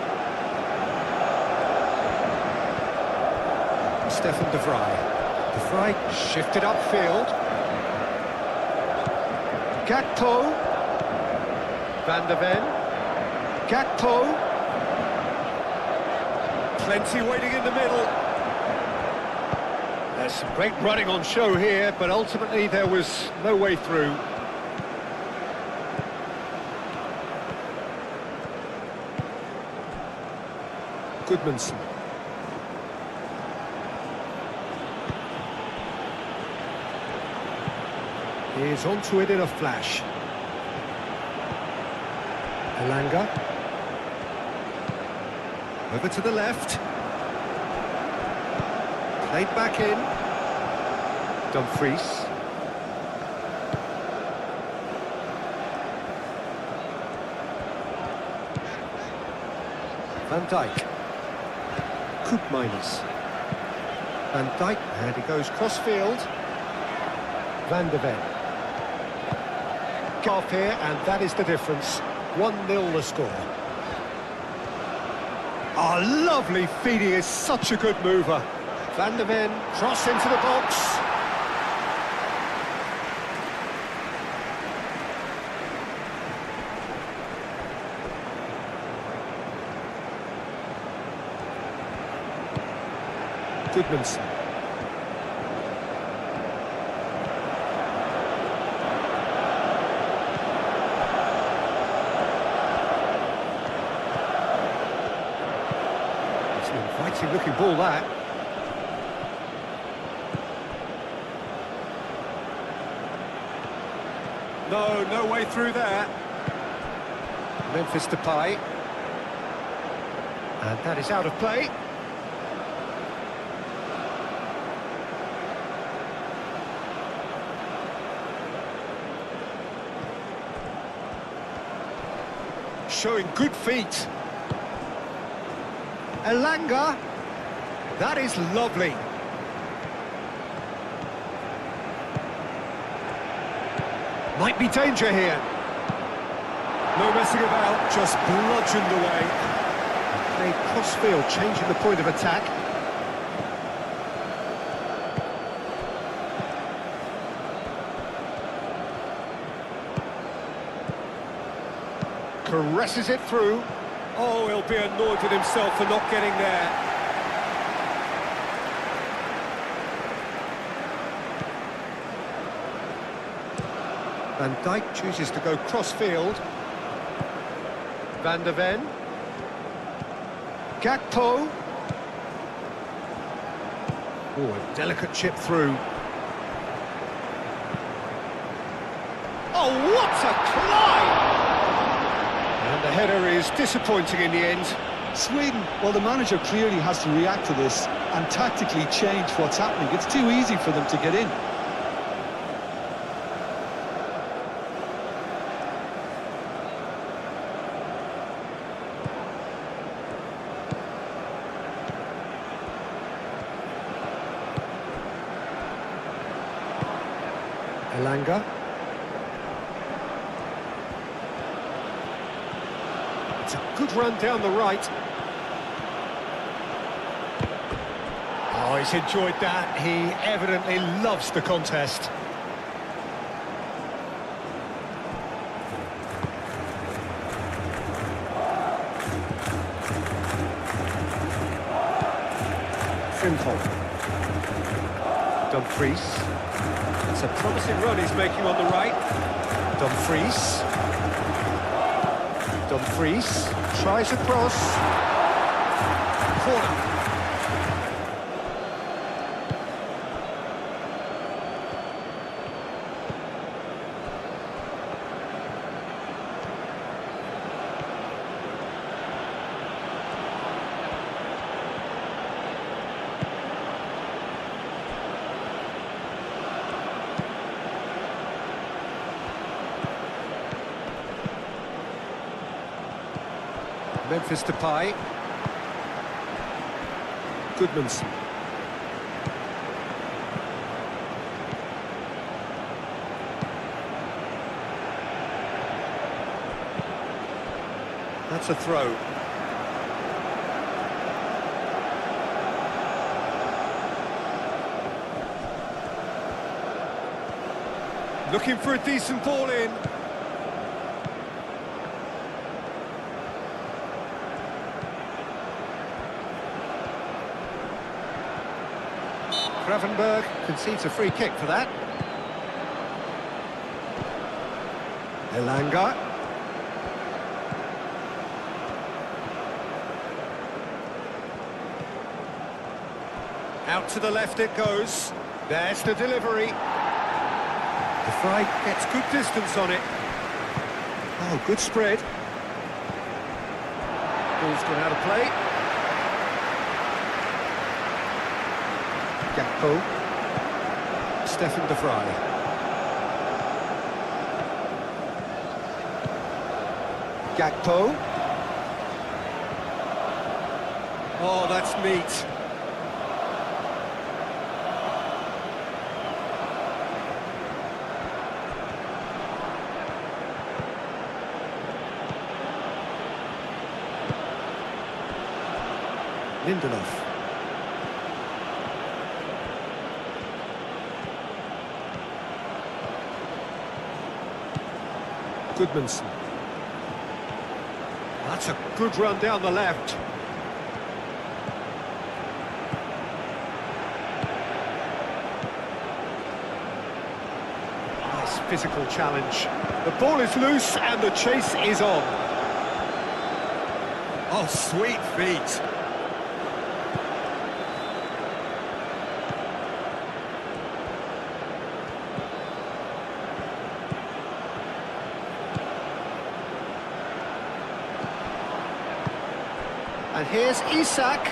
[SPEAKER 2] Stefan de Vrij. De Vrij shifted upfield. Gakpo. Van der Ven. Gakpo. Plenty waiting in the middle. There's some great running on show here, but ultimately there was no way through. Goodmanson. He's onto it in a flash. Elanga. Over to the left. Played back in. Dumfries. Van Dijk. Koopmeiners. Van Dijk, and he goes cross-field. Van der Ven. Off here, and that is the difference. 1-0 the score. Oh, lovely feed, he is such a good mover. Van der Ven, cross into the box. Goodmanson. It's an inviting looking ball, that. No way through there. Memphis Depay. And that is out of play. Showing good feet. Elanga. That is lovely. Might be danger here. No messing about, just bludgeoned away. played cross-field, changing the point of attack. Caresses it through. Oh, he'll be annoyed with himself for not getting there. Van Dijk chooses to go cross-field. Van der Ven. Gakpo. Oh, a delicate chip through. Oh, what a climb! And the header is disappointing in the end.
[SPEAKER 3] Sweden, well, the manager clearly has to react to this and tactically change what's happening. It's too easy for them to get in.
[SPEAKER 2] Elanga. It's a good run down the right. Oh, he's enjoyed that. He evidently loves the contest. Simple. Dumfries. It's a promising run he's making on the right. Dumfries. Dumfries tries a cross. Corner. Memphis Depay. Goodmanson. That's a throw. Looking for a decent ball in. Gravenberg concedes a free kick for that. Elanga. Out to the left it goes. There's the delivery. De Vrij gets good distance on it. Oh, good spread. Ball's gone out of play. Gakpo. Stefan De Vrij. Gakpo. Oh, that's neat. Lindelof. Goodmanson. That's a good run down the left. Nice physical challenge. The ball is loose and the chase is on. Oh, sweet feet. And here's Isak.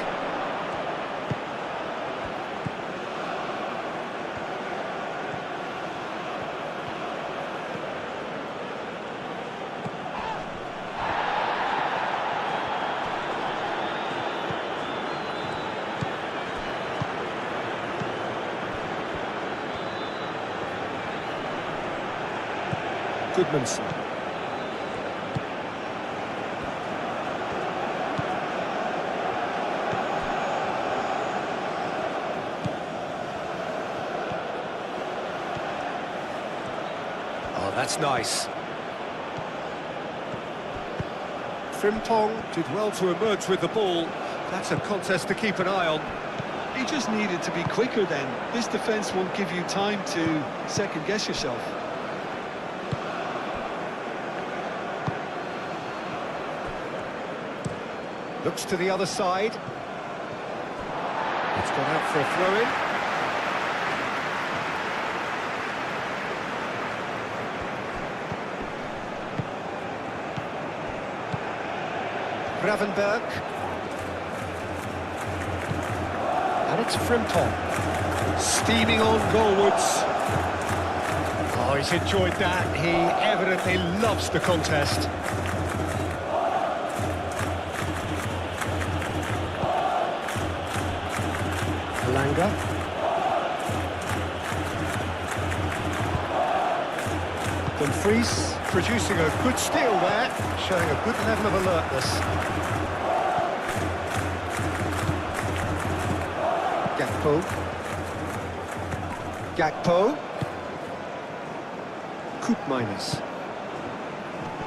[SPEAKER 2] Goodmanson. that's nice. Frimpong did well to emerge with the ball. That's a contest to keep an eye on.
[SPEAKER 3] He just needed to be quicker then. This defence won't give you time to second-guess yourself.
[SPEAKER 2] Looks to the other side. It's gone out for a throw-in. Gravenberg. And it's Frimpong. Steaming on goalwards. Oh, he's enjoyed that. He evidently loves the contest. Alanga. Dumfries producing a good steal there, showing a good level of alertness. Gakpo. Koopmeiners.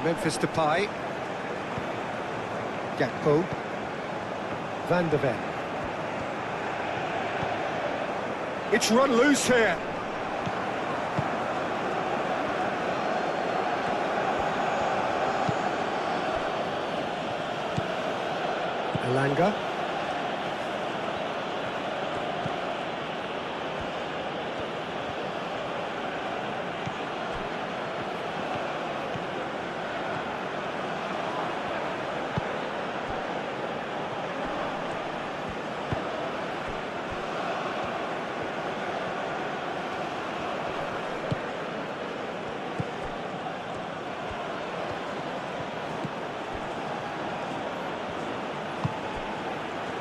[SPEAKER 2] Memphis Depay. Gakpo. Van de Ven. It's run loose here. Alanga.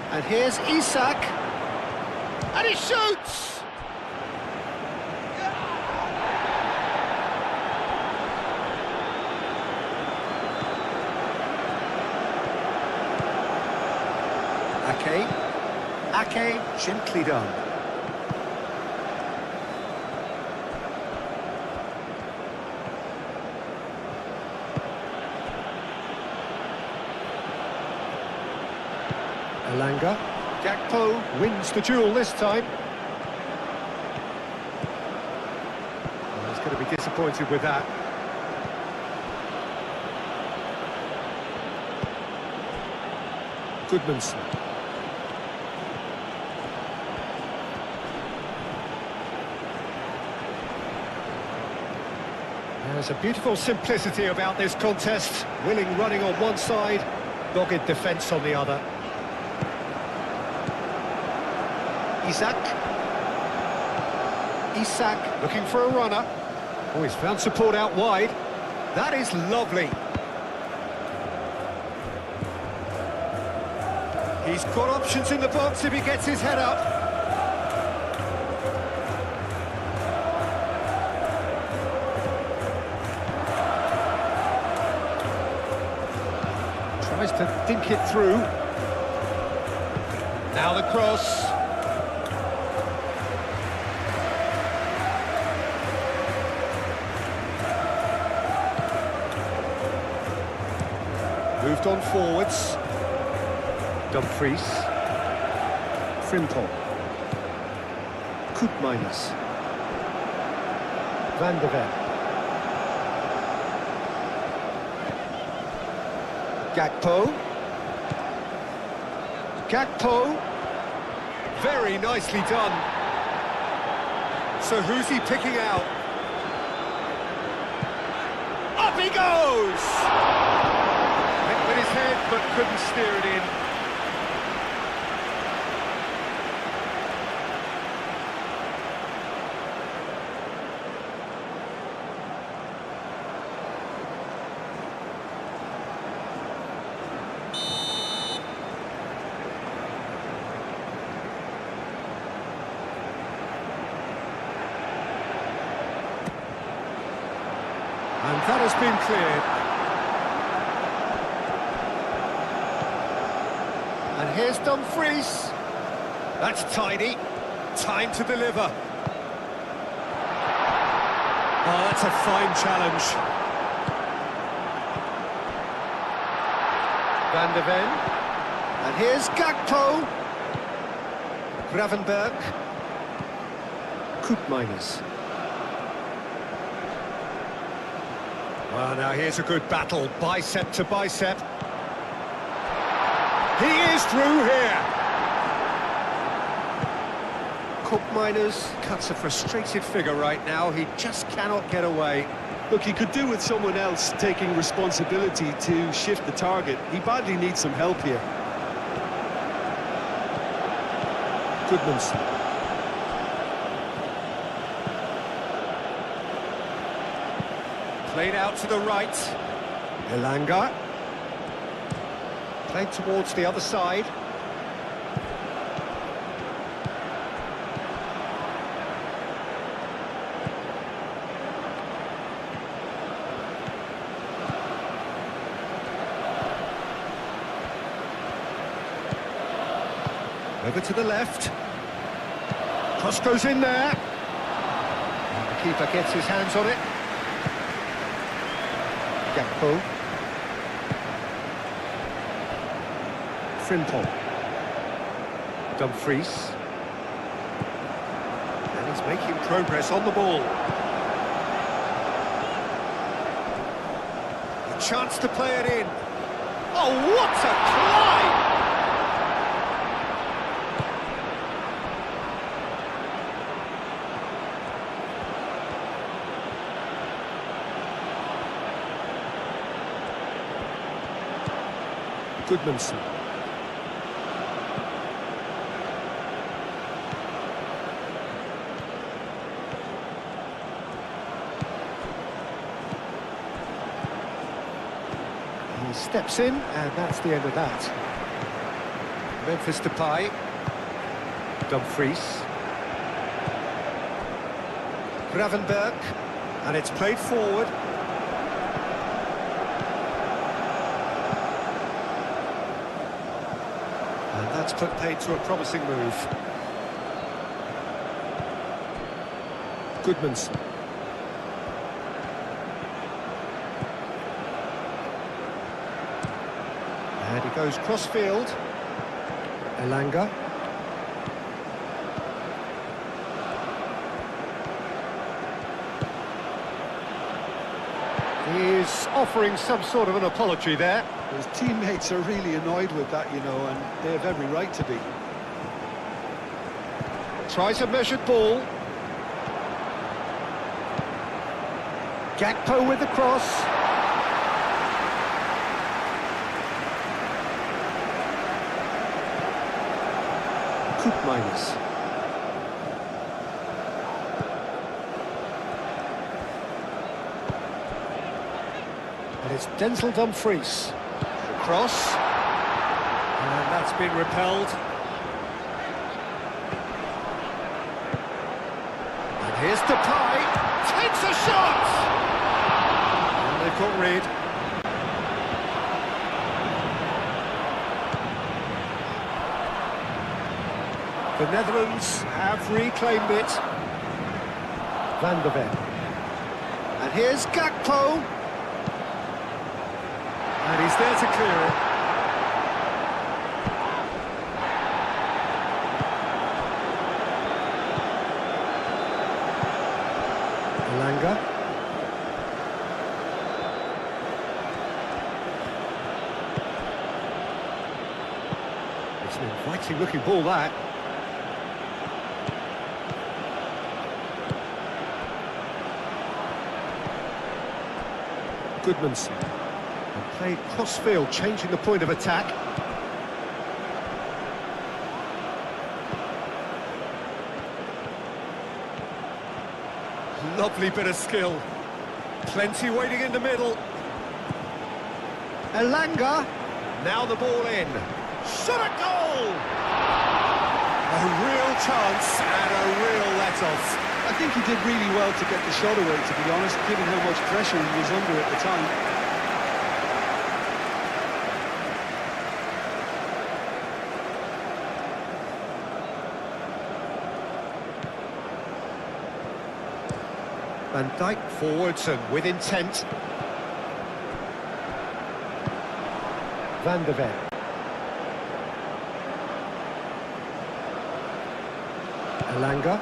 [SPEAKER 2] And here's Isak, and he shoots! Ake, gently done. Alanga. Gakpo wins the duel this time. Well, he's going to be disappointed with that. Goodmanson. There's a beautiful simplicity about this contest. Willing running on one side, dogged defence on the other. Isak looking for a runner. Oh, he's found support out wide. That is lovely. He's got options in the box if he gets his head up. Tries to dink it through. Now the cross. Moved on forwards. Dumfries. Frimpong. Koopmeiners. Van de Ven. Gakpo. Very nicely done. So who's he picking out? Up he goes! Hit with his head, but couldn't steer it in. And that has been cleared. And here's Dumfries. That's tidy. Time to deliver. Oh, that's a fine challenge. Van de Ven. And here's Gakpo. Gravenberg. Koopmeiners. Well, now here's a good battle, bicep to bicep. He is through here. Koopmeiners cuts a frustrated figure right now. He just cannot get away.
[SPEAKER 3] Look, he could do with someone else taking responsibility to shift the target. He badly needs some help here.
[SPEAKER 2] Goodmanson. Played out to the right. Elanga. Played towards the other side. Over to the left. Cross goes in there. And the keeper gets his hands on it. Gakpo. Frimpong. Dumfries. And he's making progress on the ball. A chance to play it in. Oh, what a climb! Goodmanson. He steps in, and that's the end of that. Memphis Depay. Dumfries. Gravenberg. And it's played forward. And that's paid to a promising move. Goodmanson. And he goes cross-field. Elanga. He is offering some sort of an apology there.
[SPEAKER 3] His teammates are really annoyed with that, you know, and they have every right to be.
[SPEAKER 2] Tries a measured ball. Gakpo with the cross. Koopmeiners. And it's Denzel Dumfries. The cross. And that's been repelled. And here's Depay. Takes a shot! And they've got rid. The Netherlands have reclaimed it. Van de Ven. And here's Gakpo. And he's there to clear it. Elanga. It's an inviting looking ball, that. Goodmanson. And played cross-field, changing the point of attack. Lovely bit of skill. Plenty waiting in the middle. Elanga. Now the ball in. Shot at goal! A real chance and a real let-off.
[SPEAKER 3] I think he did really well to get the shot away, to be honest, given how much pressure he was under at the time.
[SPEAKER 2] Van Dijk forwards and with intent. Van de Ven. Elanga.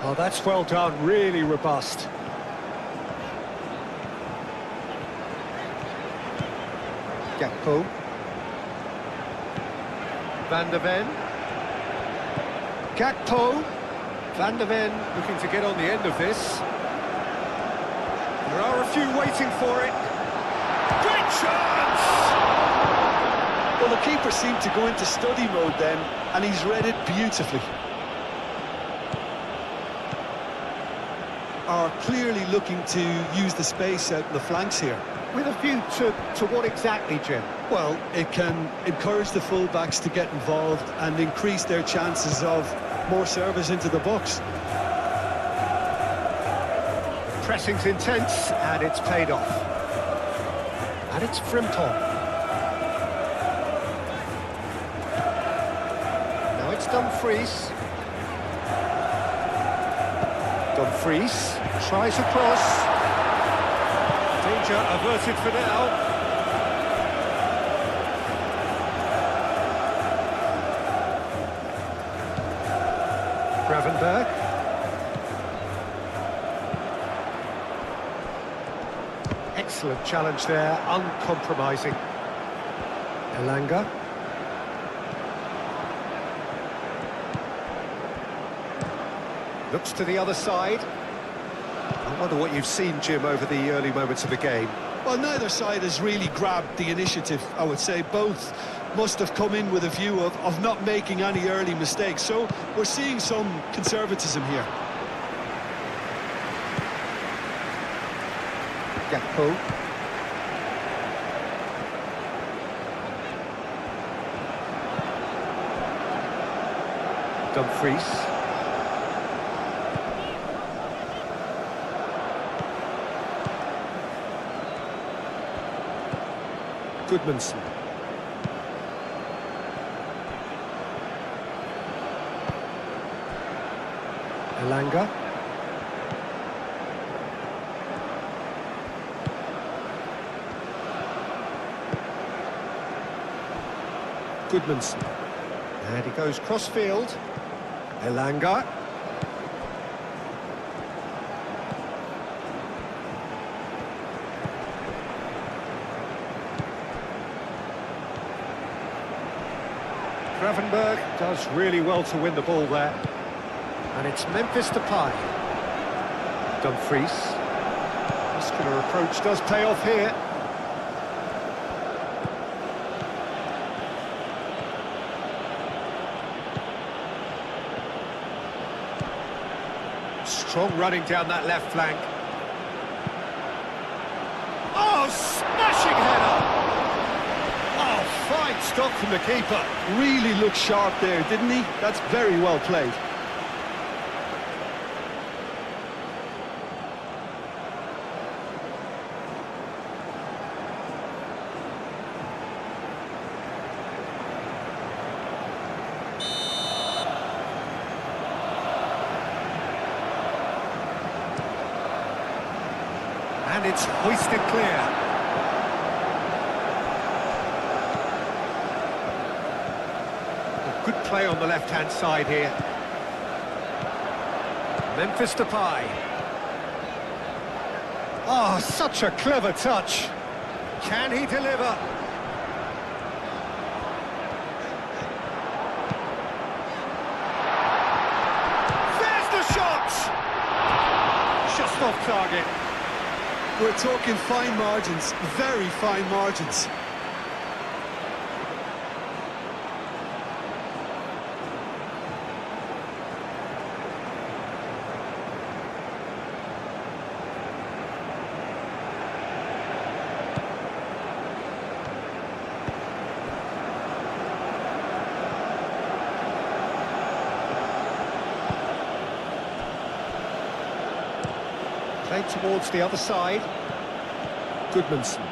[SPEAKER 2] Oh, that's well done, really robust. Gakpo. Van de Ven. Gakpo. Van de Ven looking to get on the end of this. There are a few waiting for it. Great chance!
[SPEAKER 3] Well, the keeper seemed to go into study mode then, and he's read it beautifully. Are clearly looking to use the space out in the flanks here.
[SPEAKER 2] With a view to what exactly, Jim?
[SPEAKER 3] Well, it can encourage the full-backs to get involved and increase their chances of more service into the box.
[SPEAKER 2] Pressing's intense, and it's paid off. And it's Frimpong. Now it's Dumfries. Dumfries tries a cross. Danger averted for now. Gravenberg. Excellent challenge there, uncompromising. Elanga. Looks to the other side. I wonder what you've seen, Jim, over the early moments of the game.
[SPEAKER 3] Well, neither side has really grabbed the initiative, I would say. Both must have come in with a view of not making any early mistakes. So we're seeing some conservatism here.
[SPEAKER 2] Gakpo. Dumfries. Goodmanson. Elanga. Goodmanson. And he goes cross-field. Elanga. Gravenberg does really well to win the ball there. And it's Memphis Depay. Dumfries. Muscular approach does pay off here. Strong running down that left flank. Oh, smashing header! Oh, fine stop from the keeper.
[SPEAKER 3] Really looked sharp there, didn't he? That's very well played.
[SPEAKER 2] And it's hoisted clear. Good play on the left-hand side here. Memphis Depay. Oh, such a clever touch. Can he deliver? There's the shot! Just off target.
[SPEAKER 3] We're talking fine margins, very fine margins.
[SPEAKER 2] Played towards the other side. Goodmanson.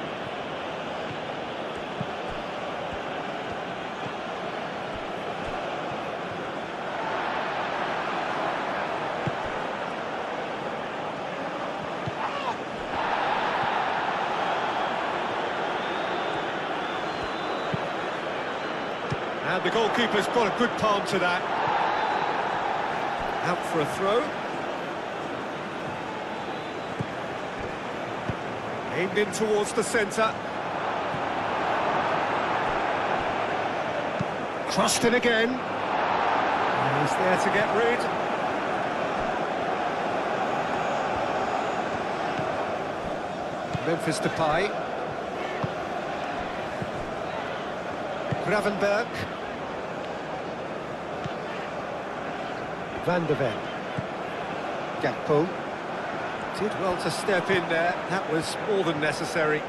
[SPEAKER 2] And the goalkeeper's got a good palm to that. Out for a throw. Aimed in towards the centre. Crossed in again. And he's there to get rid. Memphis Depay. Gravenberg. Van de Ven. Gakpo. Did well to step in there. That was more than necessary.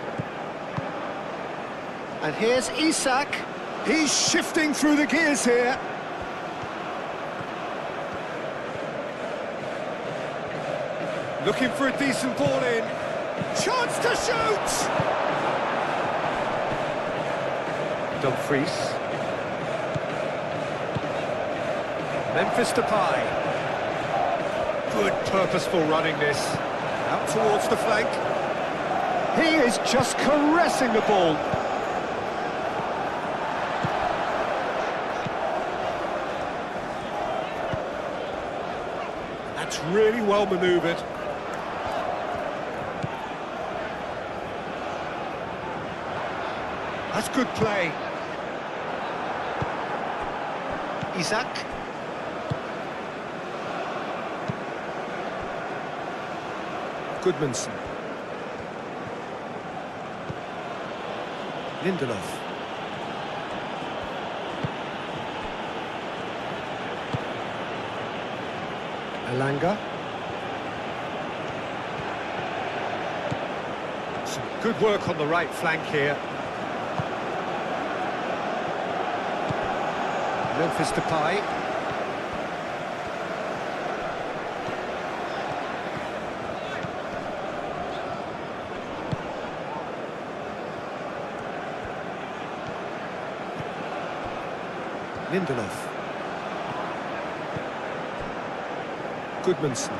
[SPEAKER 2] And here's Isak. He's shifting through the gears here. Looking for a decent ball in. Chance to shoot! Dumfries. Memphis Depay. Good purposeful running this. Out towards the flank. He is just caressing the ball. That's really well manoeuvred. That's good play. Isak. Goodmanson. Lindelof. Elanga. Some good work on the right flank here. Memphis Depay. Lindelof. Goodmanson.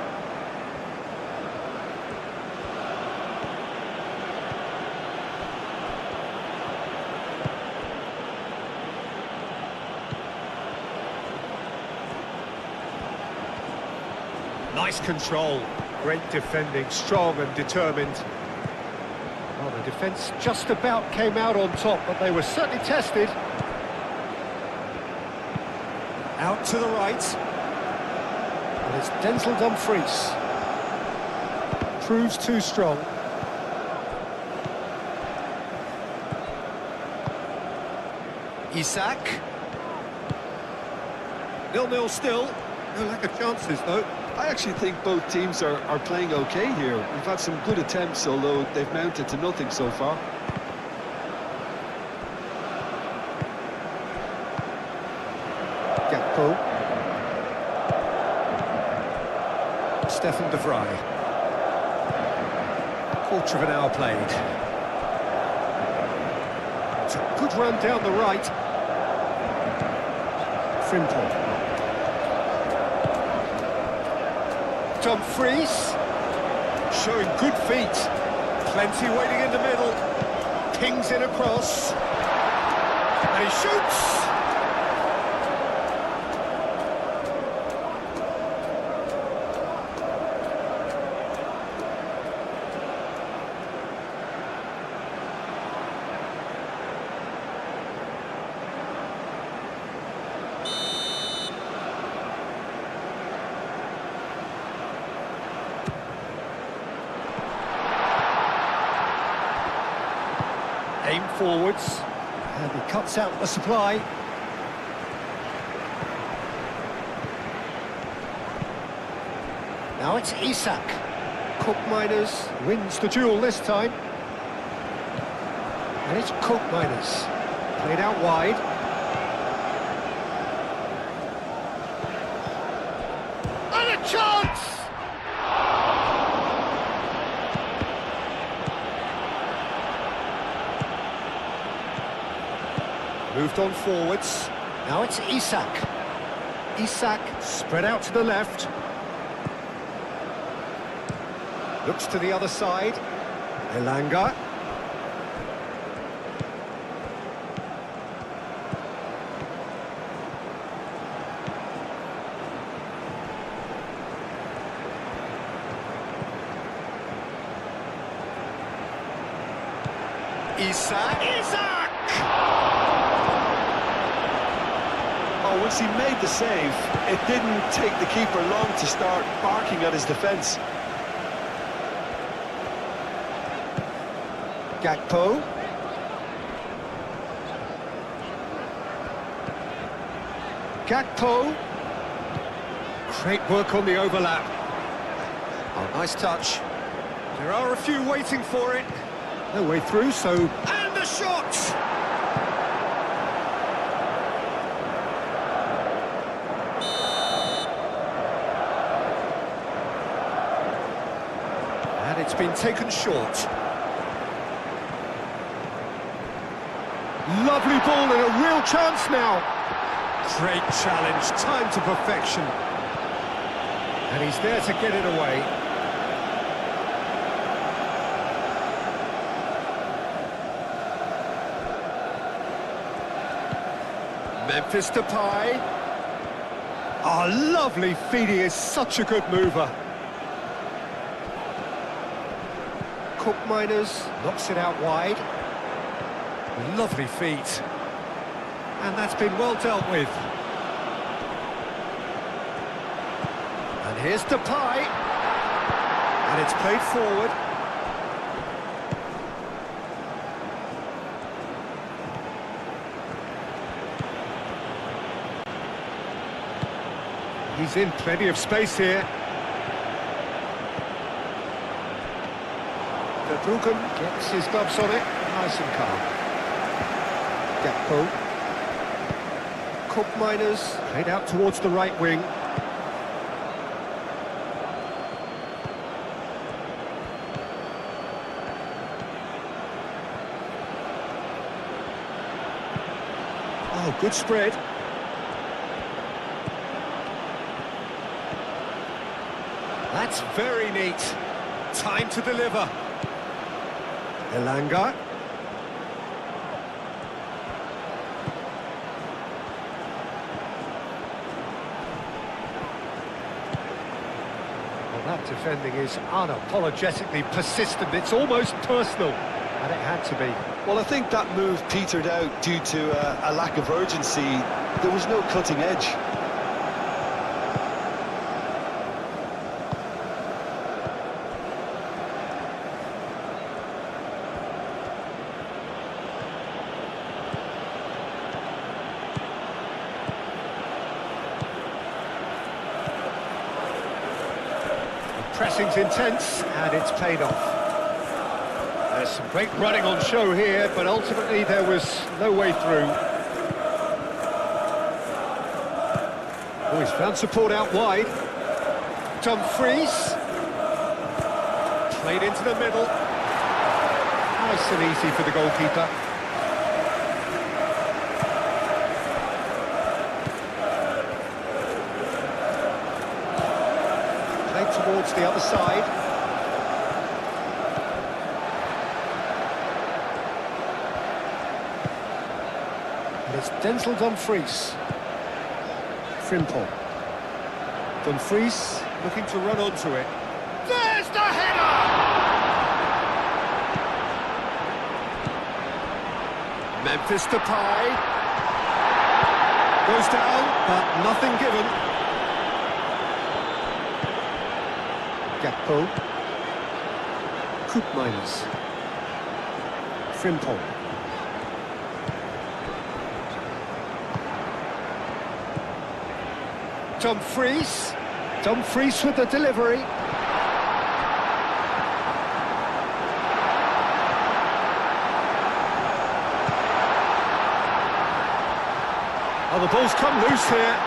[SPEAKER 2] Nice control. Great defending, strong and determined. Well, the defence just about came out on top, but they were certainly tested. Out to the right. And it's Denzel Dumfries. Proves too strong. Isak. 0-0 still. No lack of chances, though.
[SPEAKER 3] I actually think both teams are playing okay here. We've had some good attempts, although they've mounted to nothing so far.
[SPEAKER 2] Gakpo. Stefan de Vrij. Quarter of an hour played. It's a good run down the right. Frimpong. Dumfries. Showing good feet. Plenty waiting in the middle. Pings in across. And he shoots! Aim forwards, and he cuts out the supply. Now it's Isak. Cook Miners wins the duel this time. And it's Cook Miners. Played out wide. And a chance! Moved on forwards. Now it's Isak. Isak spread out to the left. Looks to the other side. Elanga. Isaac!
[SPEAKER 3] Oh, once he made the save, it didn't take the keeper long to start barking at his defence.
[SPEAKER 2] Gakpo. Gakpo. Great work on the overlap. Oh, nice touch. There are a few waiting for it. No way through, so... And the shot! And it's been taken short. Lovely ball and a real chance now. Great challenge, time to perfection. And he's there to get it away. Memphis Depay. Oh, lovely feed, he is such a good mover. Cook Miners knocks it out wide. Lovely feet. And that's been well dealt with. And here's Depay. And it's played forward. He's in plenty of space here. Verbruggen gets his gloves on it. Nice and calm. Gakpo. Cook Miners played out towards the right wing. Oh, good spread. That's very neat. Time to deliver. Elanga. Well, that defending is unapologetically persistent. It's almost personal, and it had to be.
[SPEAKER 3] Well, I think that move petered out due to a lack of urgency. There was no cutting edge.
[SPEAKER 2] Pressing's intense, and it's paid off. There's some great running on show here, but ultimately there was no way through. Oh, he's found support out wide. Dumfries. Played into the middle. Nice and easy for the goalkeeper. Towards the other side. And it's Denzel Dumfries. Frimpong. Dumfries looking to run onto it. There's the header! Memphis Depay. Goes down, but nothing given. Gakpo. Cook Miners. Frimpong. Dumfries. Dumfries with the delivery. Oh, the ball's come loose here.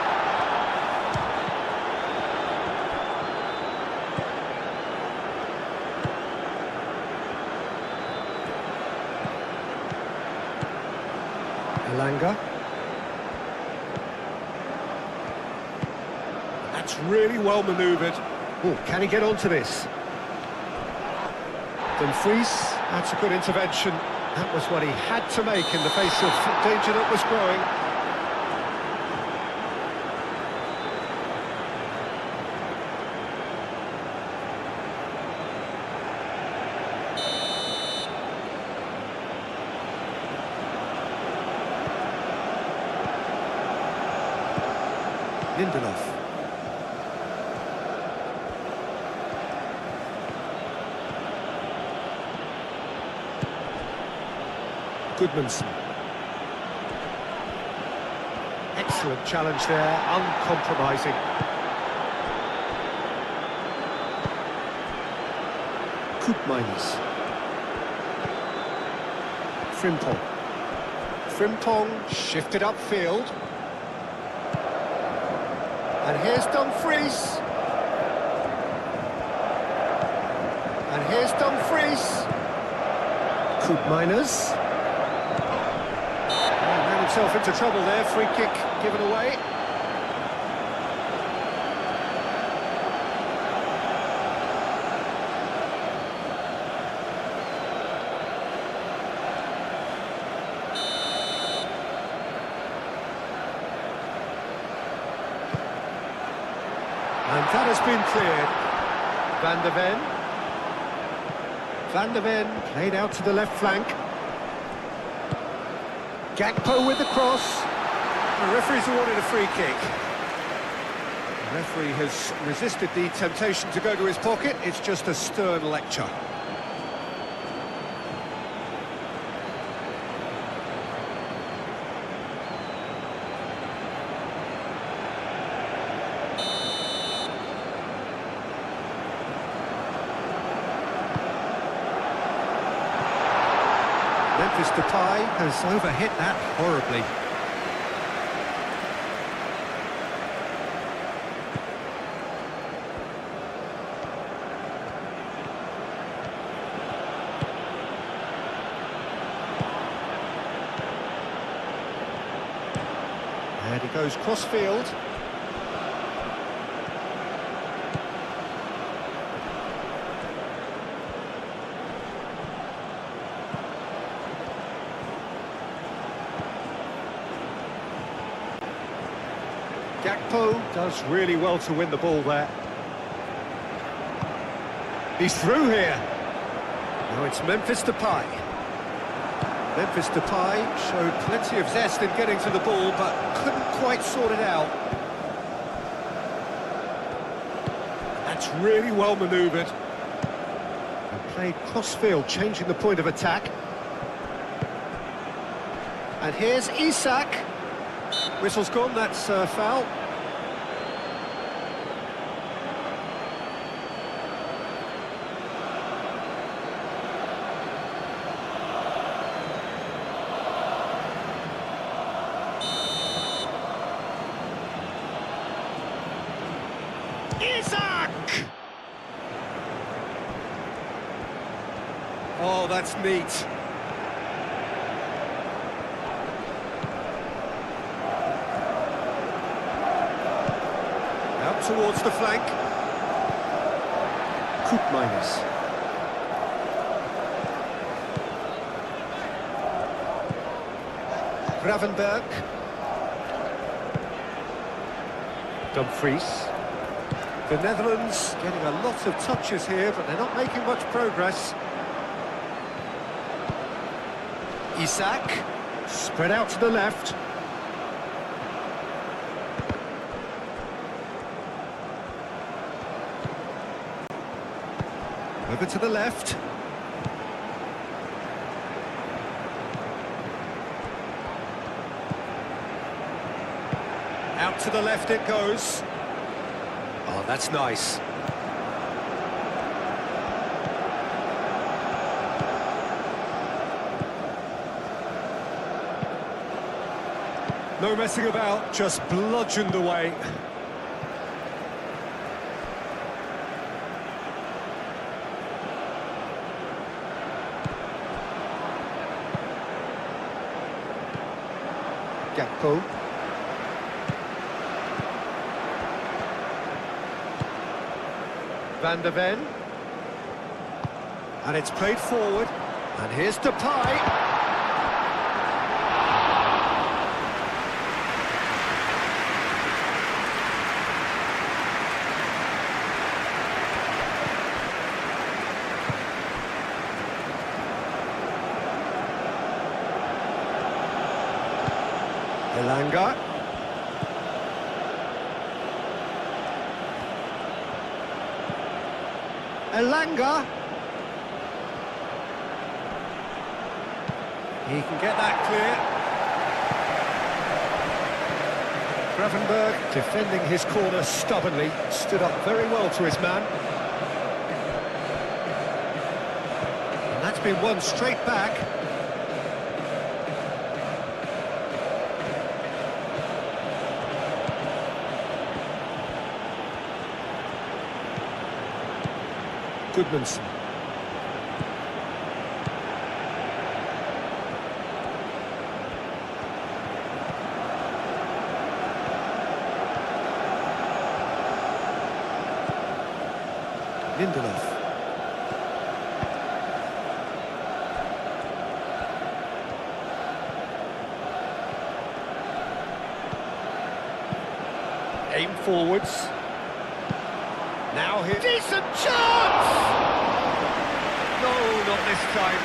[SPEAKER 2] Elanga. That's really well manoeuvred. Oh, can he get onto this? Dumfries, that's a good intervention. That was what he had to make in the face of danger that was growing. Lindelof. Goodmanson. Excellent challenge there, uncompromising. Koopmeiners. Frimpong. Frimpong shifted upfield. And here's Dumfries. And here's Dumfries. Koopmeiners. Ran himself into trouble there, free kick given away. And that has been cleared. Van der Ven. Van der Ven played out to the left flank. Gakpo with the cross. The referee's awarded a free kick. The referee has resisted the temptation to go to his pocket. It's just a stern lecture. Memphis Depay has overhit that horribly. And he goes cross-field. Gakpo does really well to win the ball there. He's through here. Now it's Memphis Depay. Memphis Depay showed plenty of zest in getting to the ball, but couldn't quite sort it out. That's really well manoeuvred. And played cross-field, changing the point of attack. And here's Isak. Whistle's gone, that's foul. Isak! Oh, that's neat. Out towards the flank. Koopmeiners. Gravenberg. Dumfries. The Netherlands getting a lot of touches here, but they're not making much progress. Isak. Spread out to the left. Over to the left. Out to the left it goes. Oh, that's nice. No messing about, just bludgeoned away. Gakpo. Van der Ven. And it's played forward. And here's Depay. Elanga. Elanga. He can get that clear. Gravenberg defending his corner stubbornly, stood up very well to his man. And that's been won straight back. Goodmanson. Lindelof. Aim forwards. Now here. Decent chance! No, not this time.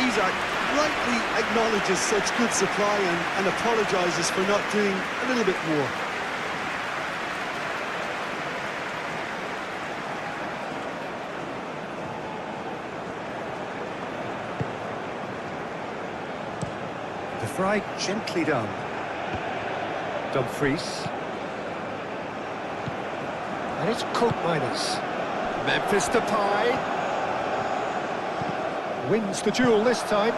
[SPEAKER 3] Isak rightly acknowledges such good supply and apologises for not doing a little bit more.
[SPEAKER 2] The fry gently done. Dumfries. And it's Koopmeiners. Memphis Depay. Wins the duel this time.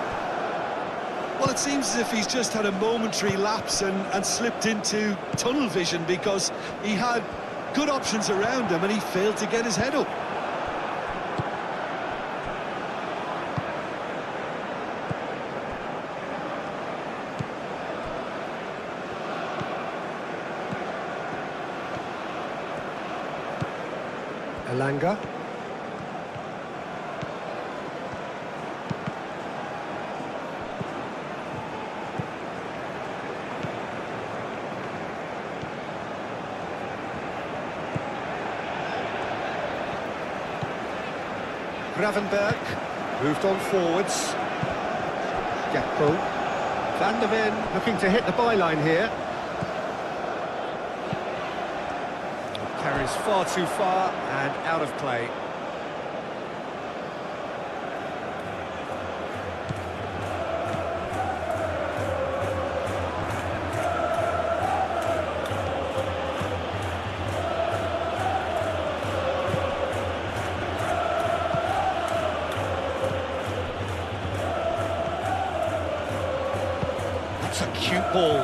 [SPEAKER 3] Well, it seems as if he's just had a momentary lapse and slipped into tunnel vision because he had good options around him and he failed to get his head up.
[SPEAKER 2] Elanga. Gravenberg moved on forwards. Gakpo. Van der Ven looking to hit the byline here. Carries far too far and out of play. That's a cute ball.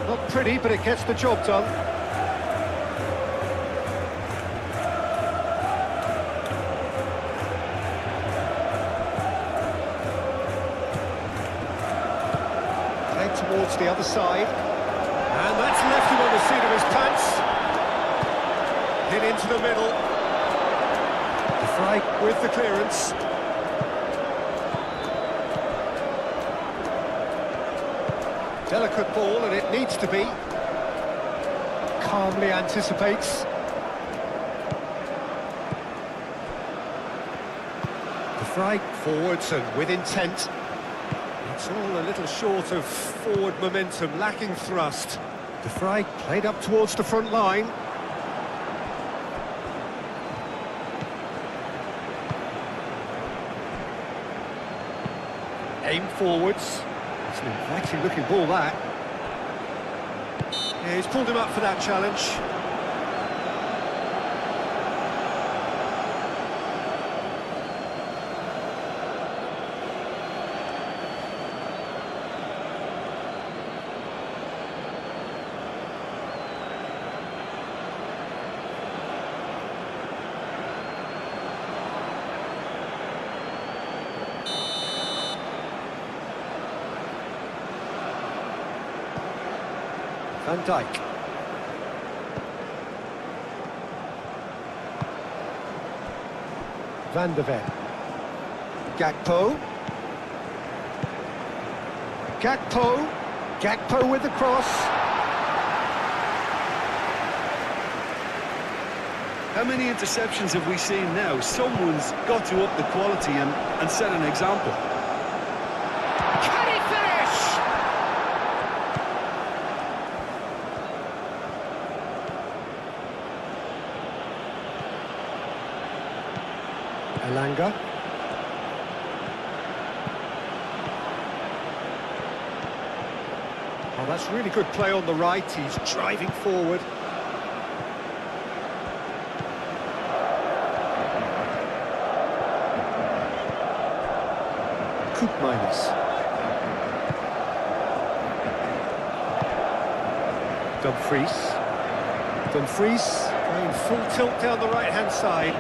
[SPEAKER 2] Not pretty, but it gets the job done. Towards the other side, and that's left him on the seat of his pants. Hit into the middle. The fry with the clearance. Delicate ball, and it needs to be. Calmly anticipates. The fry forwards and with intent. It's all a little short of forward momentum, lacking thrust. The fry played up towards the front line. Aim forwards. It's an inviting looking ball, that. Yeah, he's pulled him up for that challenge. Van Dijk. Van der Ven. Gakpo. Gakpo. Gakpo with the cross.
[SPEAKER 3] How many interceptions have we seen now? Someone's got to up the quality and set an example.
[SPEAKER 2] Can he finish? Elanga. Oh, that's really good play on the right. He's driving forward. Minus. Dumfries going full tilt down the right-hand side.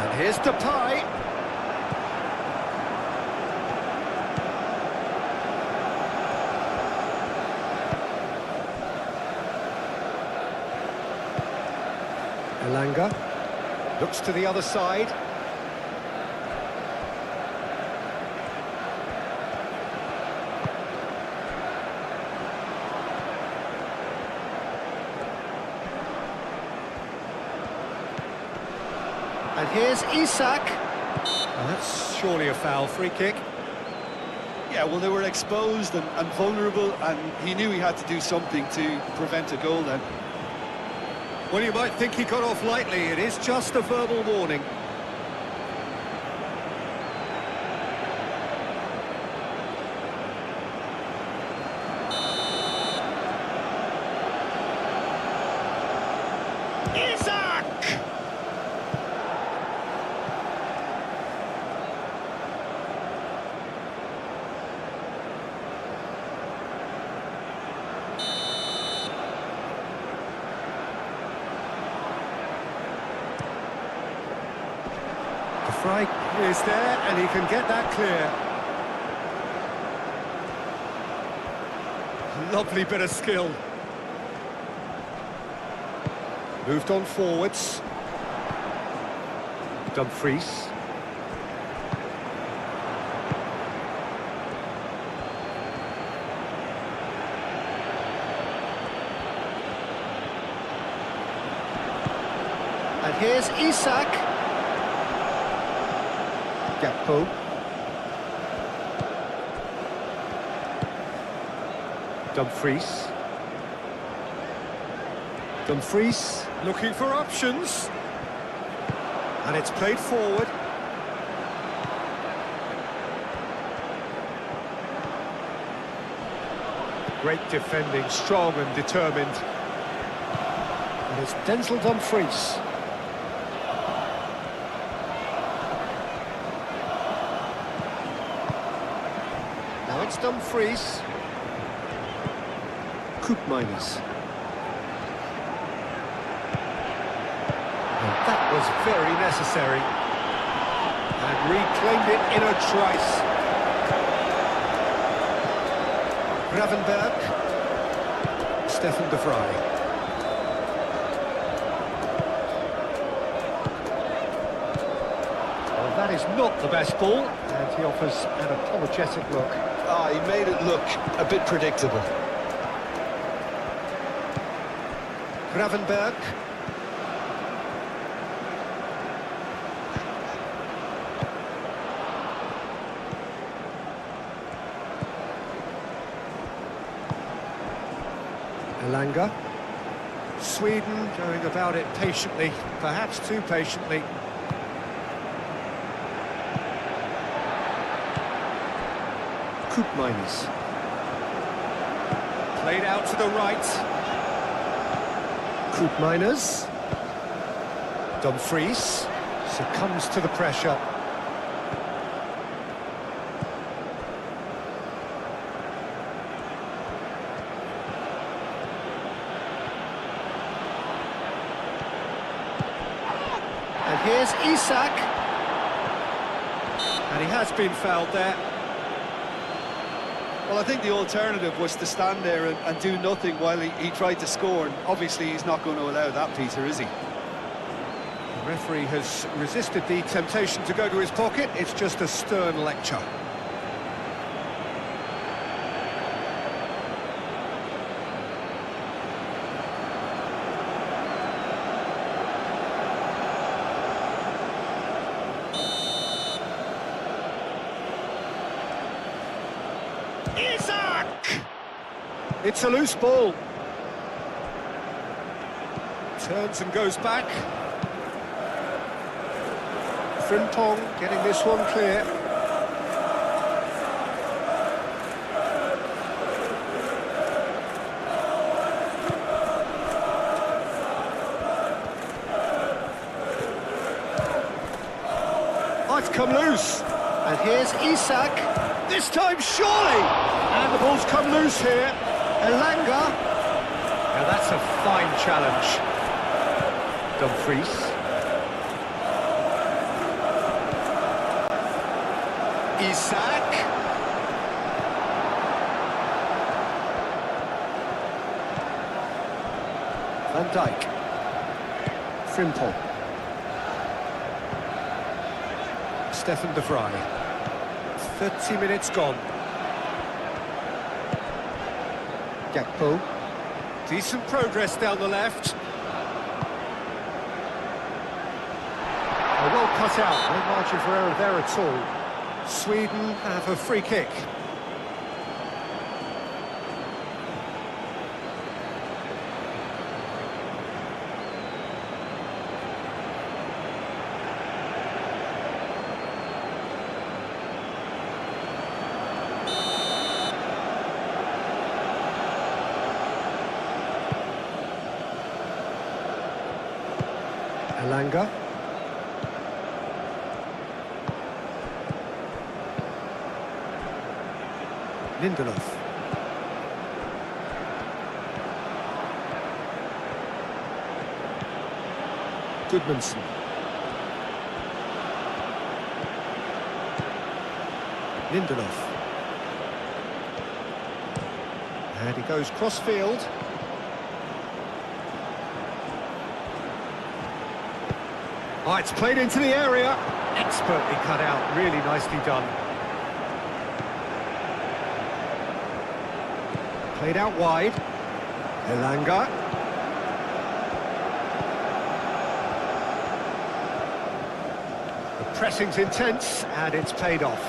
[SPEAKER 2] And here's Depay. Elanga looks to the other side. And here's Isak. And that's surely a foul, free kick.
[SPEAKER 3] Yeah, well, they were exposed and vulnerable, and he knew he had to do something to prevent a goal then.
[SPEAKER 2] Well, you might think he got off lightly. It is just a verbal warning. Isak! The strike is there, and he can get that clear. Lovely bit of skill. Moved on forwards. Dumfries. And here's Isak. Gakpo. Dumfries. Dumfries looking for options. And it's played forward. Great defending, strong and determined. And it's Denzel Dumfries. Now it's Dumfries. Minus. That was very necessary. And reclaimed it in a trice. Gravenberg. Stefan de Vrij. Well, that is not the best ball, and he offers an apologetic look.
[SPEAKER 3] Ah, he made it look a bit predictable.
[SPEAKER 2] Gravenberg. Elanga. Sweden going about it patiently, perhaps too patiently. Minus. Played out to the right. Miners. Dumfries succumbs to the pressure. And here's Isak. And he has been fouled there.
[SPEAKER 3] Well, I think the alternative was to stand there and do nothing while he tried to score. And obviously, he's not going to allow that, Peter, is he?
[SPEAKER 2] The referee has resisted the temptation to go to his pocket. It's just a stern lecture. Isak! It's a loose ball. Turns and goes back. Frimpong getting this one clear. Oh, it's come loose. And here's Isak. This time, surely! And the ball's come loose here. Elanga. Now that's a fine challenge. Dumfries. Isak. Van Dijk. Frimpong. Stefan de Vrij. 30 minutes gone. Gakpo. Decent progress down the left. Well cut out, no margin for error there at all. Sweden have a free kick. Elanga. Lindelof. Goodmanson. Lindelof. And he goes cross-field. Oh, it's played into the area. Expertly cut out, really nicely done. Played out wide. Elanga. The pressing's intense, and it's paid off.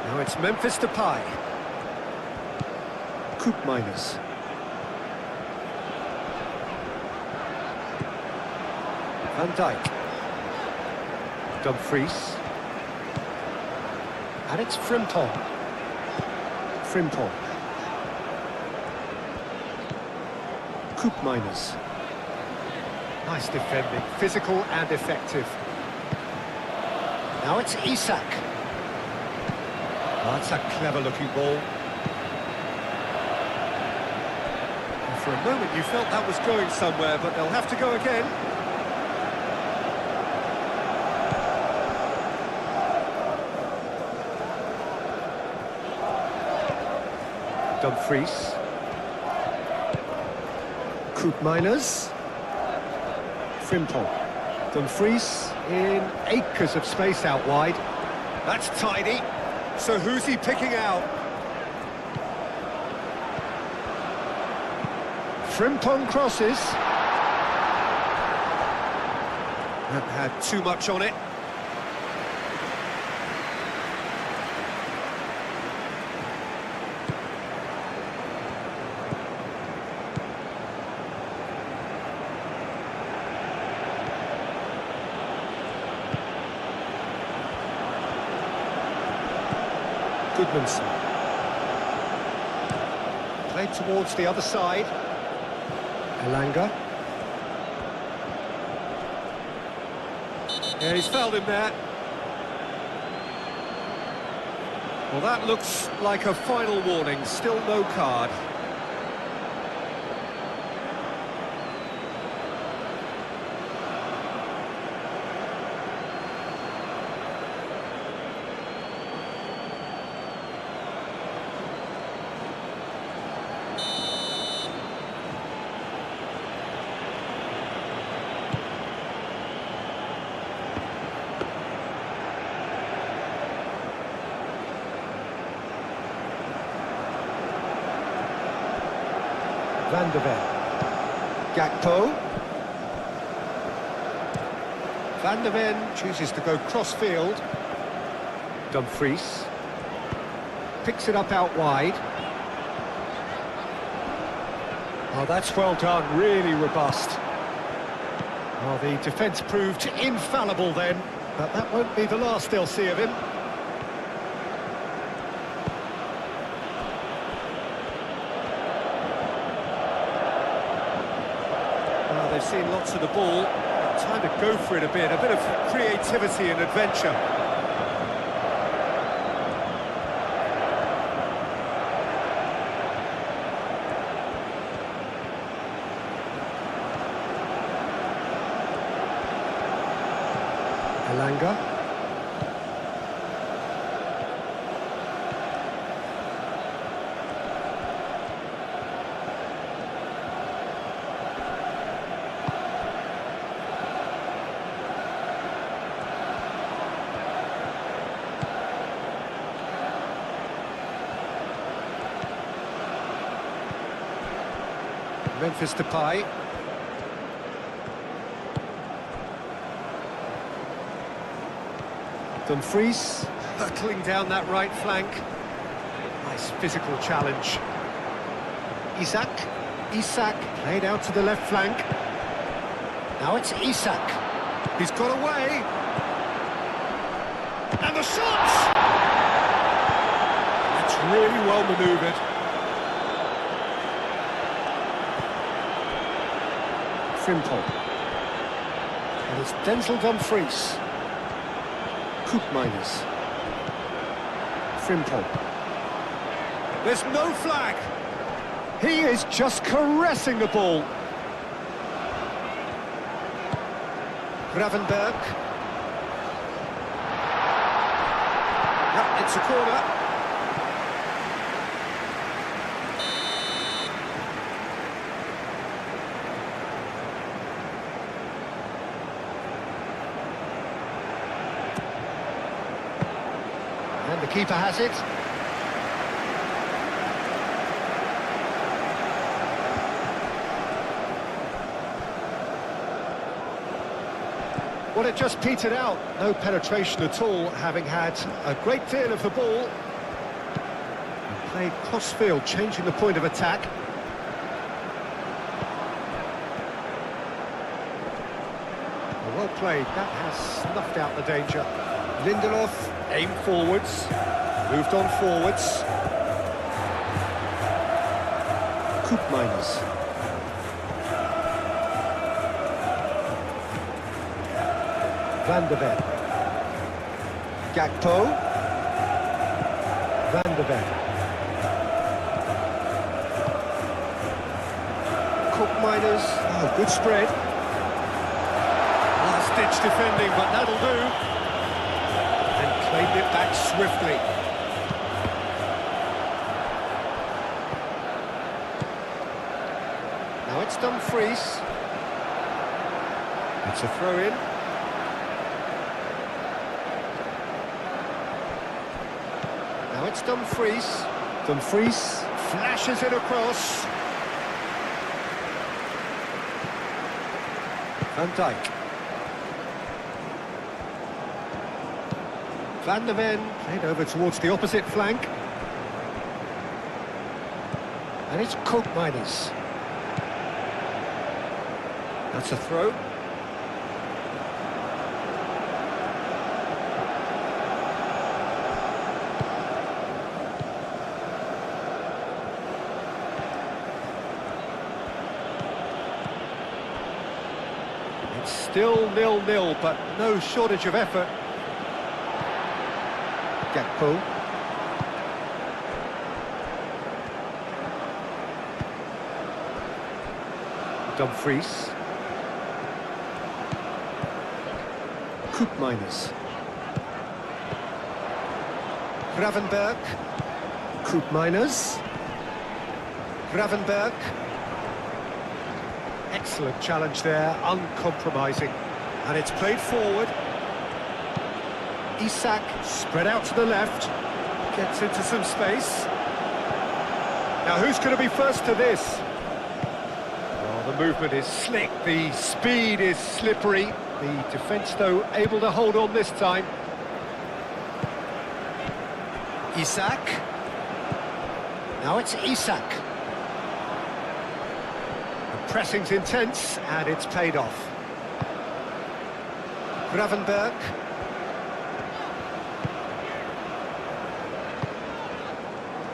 [SPEAKER 2] Now it's Memphis Depay. Koopmeiners. Van Dijk. Dumfries. And it's Frimpong. Frimpong. Koopmeiners. Nice defending, physical and effective. Now it's Isak. Oh, that's a clever-looking ball. And for a moment you felt that was going somewhere, but they'll have to go again. Dumfries. Koopmeiners. Frimpong. Dumfries in acres of space out wide. That's tidy. So who's he picking out? Frimpong crosses. That had too much on it. Goodmanson. Played towards the other side. Elanga. Yeah, he's fouled him there. Well, that looks like a final warning. Still no card. Van de Ven. Gakpo. Van de Ven chooses to go cross-field. Dumfries. Picks it up out wide. Oh, that's well done, really robust. Well, the defence proved infallible then, but that won't be the last they'll see of him. Well, they've seen lots of the ball. Time to go for it a bit of creativity and adventure. Elanga. Memphis Depay. Dumfries hurtling down that right flank. Nice physical challenge. Isak played out to the left flank. Now it's Isak. He's got away. And the shot! That's really well manoeuvred. Frimpong. And it's Denzel Dumfries. Koopmeiners. Frimpong. There's no flag. He is just caressing the ball. Gravenberg. Yep, it's a corner. And the keeper has it. Well, it just petered out. No penetration at all, having had a great deal of the ball. And played cross-field, changing the point of attack. Well played. That has snuffed out the danger. Lindelof aimed forwards, moved on forwards. Koopmeiners. Van de Ven. Gakpo. Van de Ven. Koopmeiners. Oh, good spread. Last-ditch defending, but that'll do. And claimed it back swiftly. Now it's Dumfries. It's a throw-in. Now it's Dumfries. Dumfries flashes it across. Van Dijk. Van de Ven played over towards the opposite flank. And it's Koopmeiners. That's a throw. It's still 0-0, but no shortage of effort. Gakpo. Dumfries. Koopmeiners. Gravenberg. Koopmeiners. Gravenberg. Excellent challenge there, uncompromising. And it's played forward. Isak spread out to the left. Gets into some space. Now who's going to be first to this? Well, the movement is slick, the speed is slippery. The defence, though, able to hold on this time. Isak. Now it's Isak. The pressing's intense, and it's paid off. Gravenberg.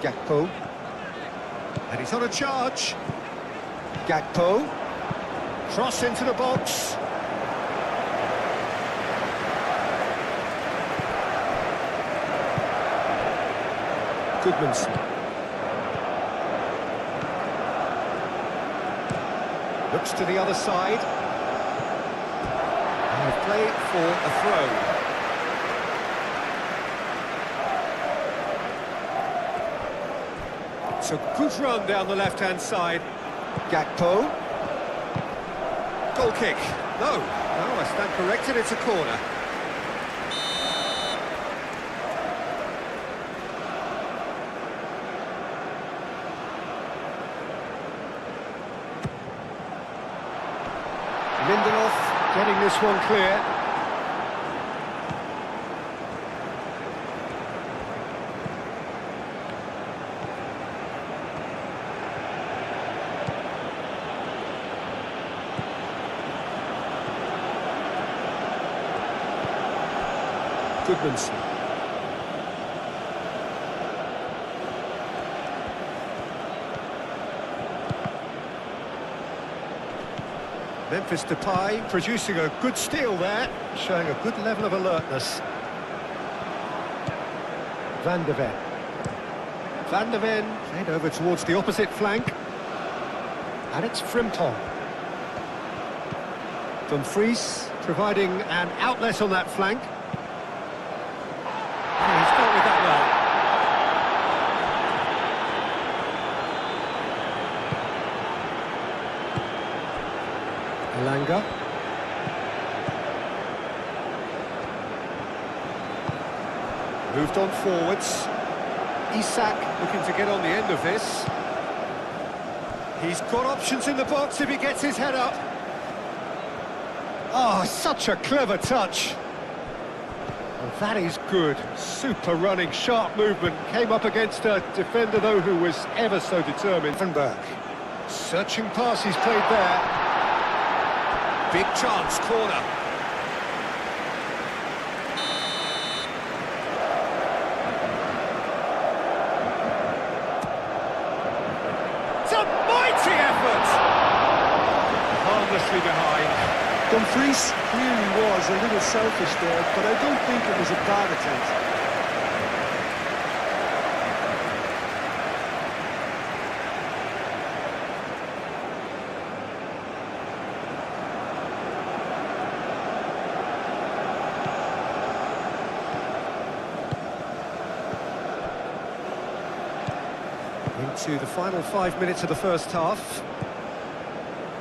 [SPEAKER 2] Gakpo. And he's on a charge. Gakpo. Cross into the box. Goodmanson. Looks to the other side. And play for a throw. It's a good run down the left-hand side. Gakpo. Goal kick. No, I stand corrected, it's a corner. Lindelof getting this one clear. Goodmanson. Memphis Depay producing a good steal there, showing a good level of alertness. Van de Ven. Van de Ven played over towards the opposite flank. And it's Frimpong. Dumfries providing an outlet on that flank. And he's dealt with that well. Elanga. Moved on forwards. Isak looking to get on the end of this. He's got options in the box if he gets his head up. Oh, such a clever touch. Well, that is good. Super running, sharp movement. Came up against a defender, though, who was ever so determined. Vanberg. Searching pass he's played there. Big chance, corner. It's a mighty effort! Harmlessly behind.
[SPEAKER 3] Dumfries clearly was a little selfish there, but I don't think it was a bad attempt.
[SPEAKER 2] Into the final 5 minutes of the first half.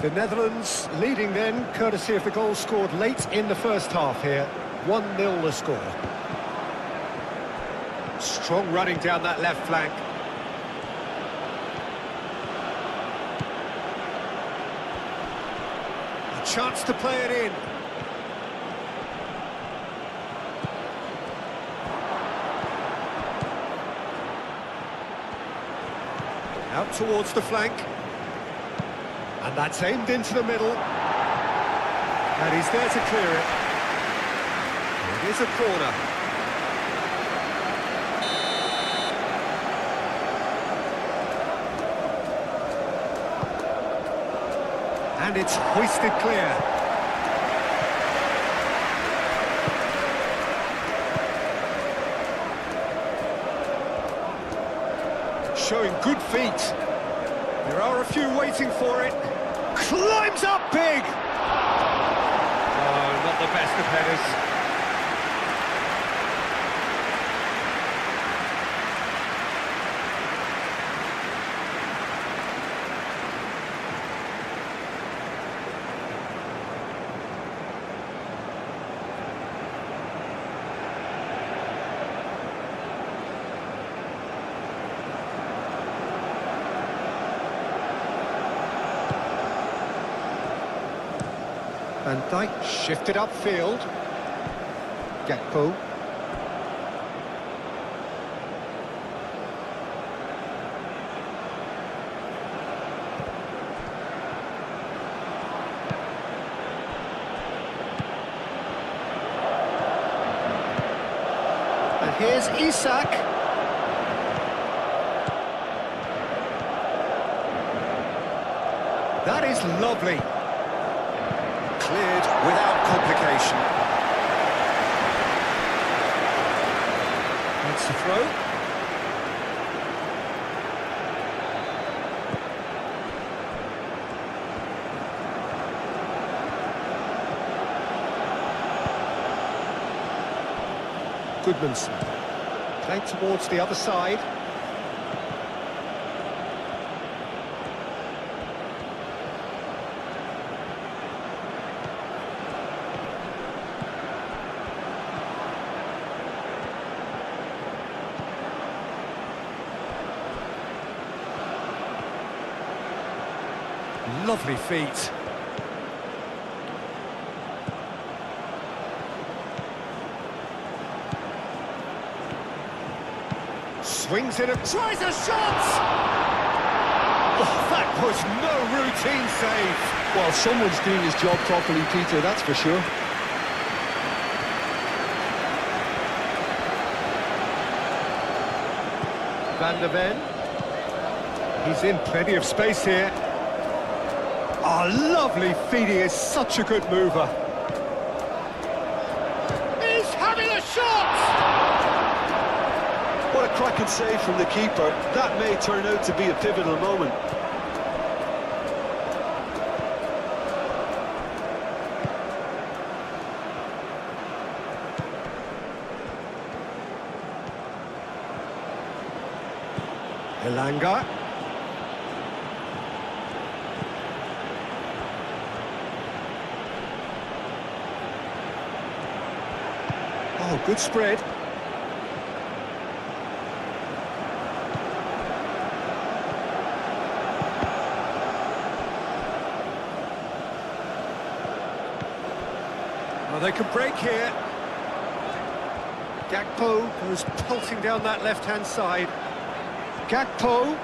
[SPEAKER 2] The Netherlands leading then, courtesy of the goal scored late in the first half here. 1-0 the score. Strong running down that left flank. A chance to play it in. Out towards the flank. And that's aimed into the middle. And he's there to clear it. It is a corner. And it's hoisted clear. Showing good feet. There are a few waiting for it. Climbs up big! Oh, not the best of headers. Van Dijk shifted upfield. Gakpo. And here's Isak. That is lovely. Cleared without complication. That's the throw. Goodmanson. Played towards the other side. Lovely feet. Swings in and tries a shot! Oh, that was no routine save.
[SPEAKER 3] Well, someone's doing his job properly, Peter, that's for sure.
[SPEAKER 2] Van der Ven. He's in plenty of space here. Oh, lovely feet, he is such a good mover. He's having a shot!
[SPEAKER 3] What a cracking save from the keeper. That may turn out to be a pivotal moment.
[SPEAKER 2] Elanga. Oh, good spread. Well, they could break here. Gakpo goes pulsing down that left-hand side. Gakpo.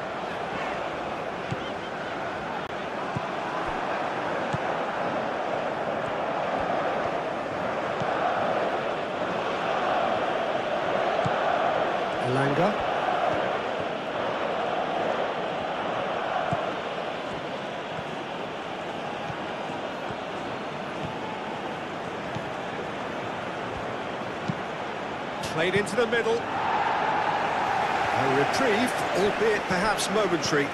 [SPEAKER 2] Elanga. Played into the middle. A reprieve, albeit perhaps momentary.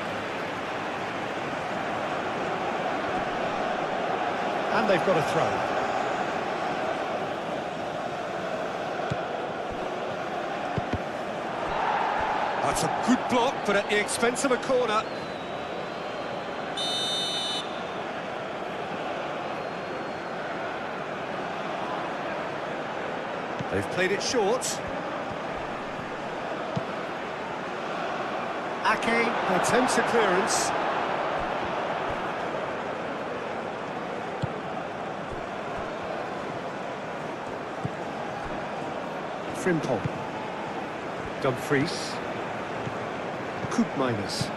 [SPEAKER 2] And they've got a throw. That's a good block, but at the expense of a corner. They've played it short. Ake attempts a clearance. Frimpong. Dumfries. Koopmeiners.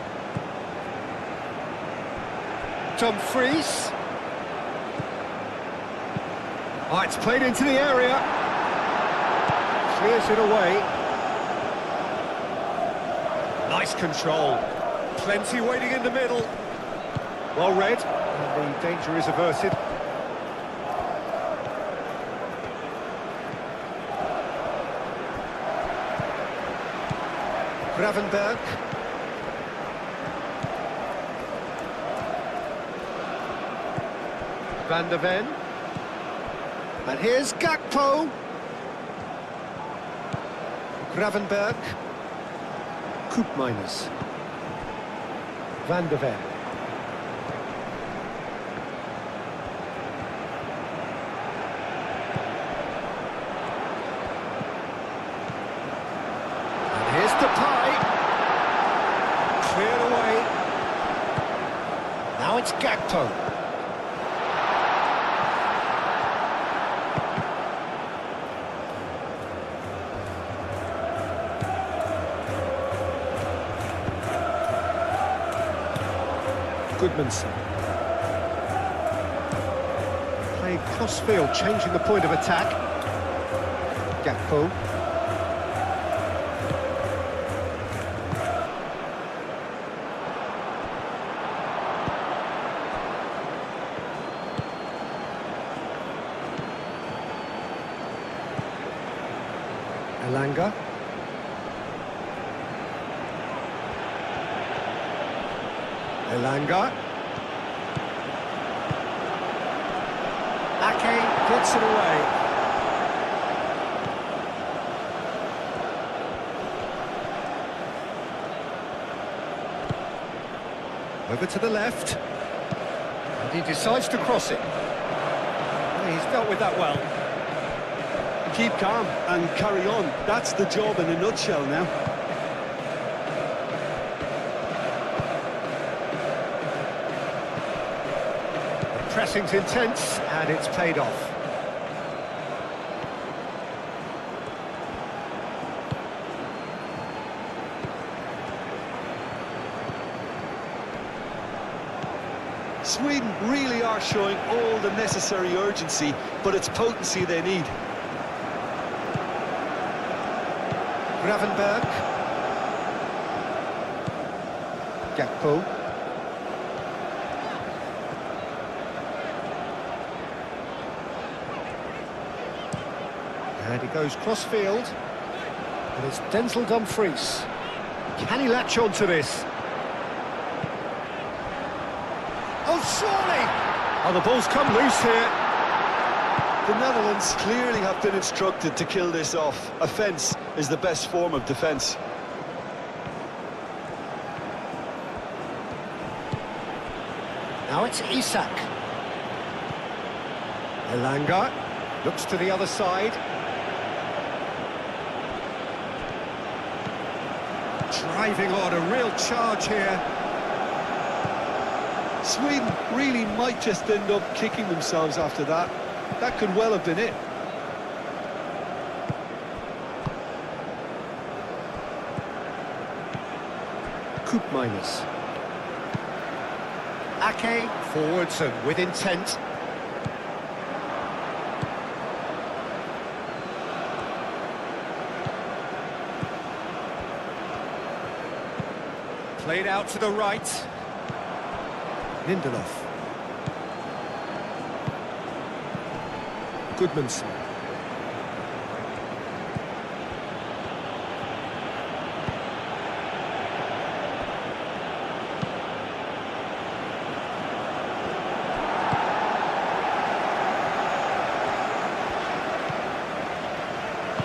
[SPEAKER 2] Dumfries. Oh, it's played into the area. Clears it away. Nice control. Plenty waiting in the middle. Well read. And the danger is averted. Gravenberg. Van der Ven. And here's Gakpo. Gravenberg. Koopmeiners. Van der Ven. And here's Depay. Cleared away. Now it's Gakpo. Goodmanson. Played cross-field, changing the point of attack. Gakpo. Elanga. Elanga. Ake gets it away. Over to the left. And he decides to cross it. And he's dealt with that well.
[SPEAKER 3] Keep calm and carry on. That's the job in a nutshell now.
[SPEAKER 2] The pressing's intense and it's paid off.
[SPEAKER 3] Sweden really are showing all the necessary urgency, but it's potency they need.
[SPEAKER 2] Gravenberg. Gakpo. And he goes cross-field. And it's Denzel Dumfries. Can he latch on to this? Oh, surely! Oh, the ball's come loose here.
[SPEAKER 3] The Netherlands clearly have been instructed to kill this off. Offence is the best form of defence.
[SPEAKER 2] Now it's Isak. Elanga looks to the other side. Driving on, a real charge here.
[SPEAKER 3] Sweden really might just end up kicking themselves after that. That could well have been it.
[SPEAKER 2] Coop minus. Ake forwards and with intent. Played out to the right. Lindelof. Goodmanson.